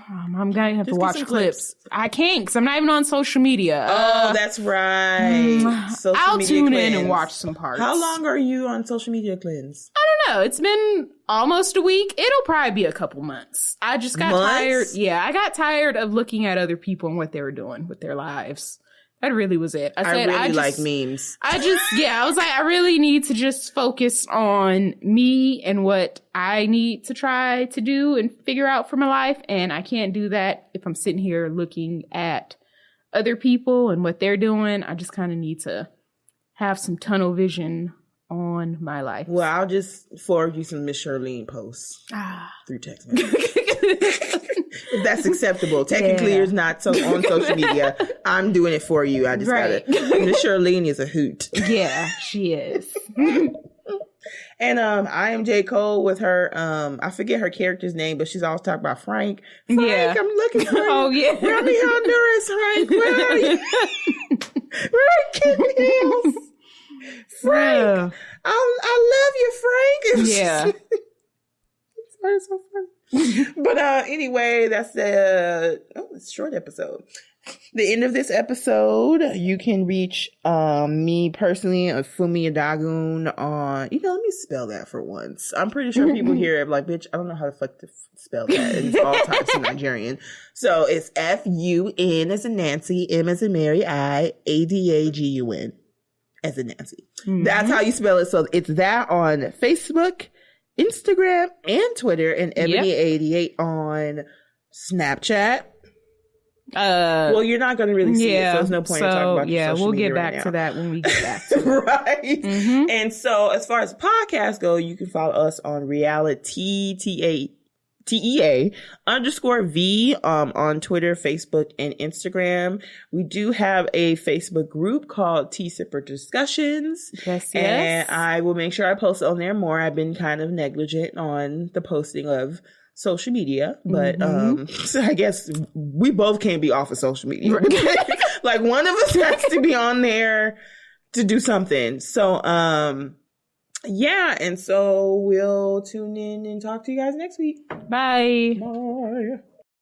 I'm going to have to watch clips. I can't because I'm not even on social media. Oh, that's right. I'll tune in and watch some parts. How long are you on social media cleanse? I don't know. It's been almost a week. It'll probably be a couple months. I just got tired. Yeah, I got tired of looking at other people and what they were doing with their lives. That really was it. I really like memes. I was like, I really need to just focus on me and what I need to try to do and figure out for my life. And I can't do that if I'm sitting here looking at other people and what they're doing. I just kind of need to have some tunnel vision on my life. Well, I'll just forward you some Miss Charlene posts through text message. If that's acceptable. Technically, it's not on social media. I'm doing it for you. I just got it. Miss Charlene is a hoot. Yeah, she is. And I am J. Cole with her. I forget her character's name, but she's always talking about Frank. I'm looking for you. Oh, yeah. Where are the Honduras, Frank? Where are you? Where are Kitten Hills? Frank. I love you, Frank. Yeah. It's so funny. But anyway, that's it's a short episode. The end of this episode, you can reach me personally, Fumi Adagun, on, let me spell that for once. I'm pretty sure people here are like, bitch, I don't know how the fuck to spell that. And it's all types of Nigerian. So it's Fun as in Nancy, M as in Mary, Adagun as in Nancy. Mm-hmm. That's how you spell it. So it's that on Facebook, Instagram, and Twitter, and Ebony88 on Snapchat. Well, you're not going to really see it, so there's no point in talking about your social we'll media get back to that when we get back to it. Right. Mm-hmm. And so as far as podcasts go, you can follow us on RealiTEA_V on Twitter, Facebook, and Instagram. We do have a Facebook group called Tea Sipper Discussions. Yes. And I will make sure I post on there more. I've been kind of negligent on the posting of social media, but so I guess we both can't be off of social media. Like one of us has to be on there to do something. So yeah, and so we'll tune in and talk to you guys next week. Bye. Bye.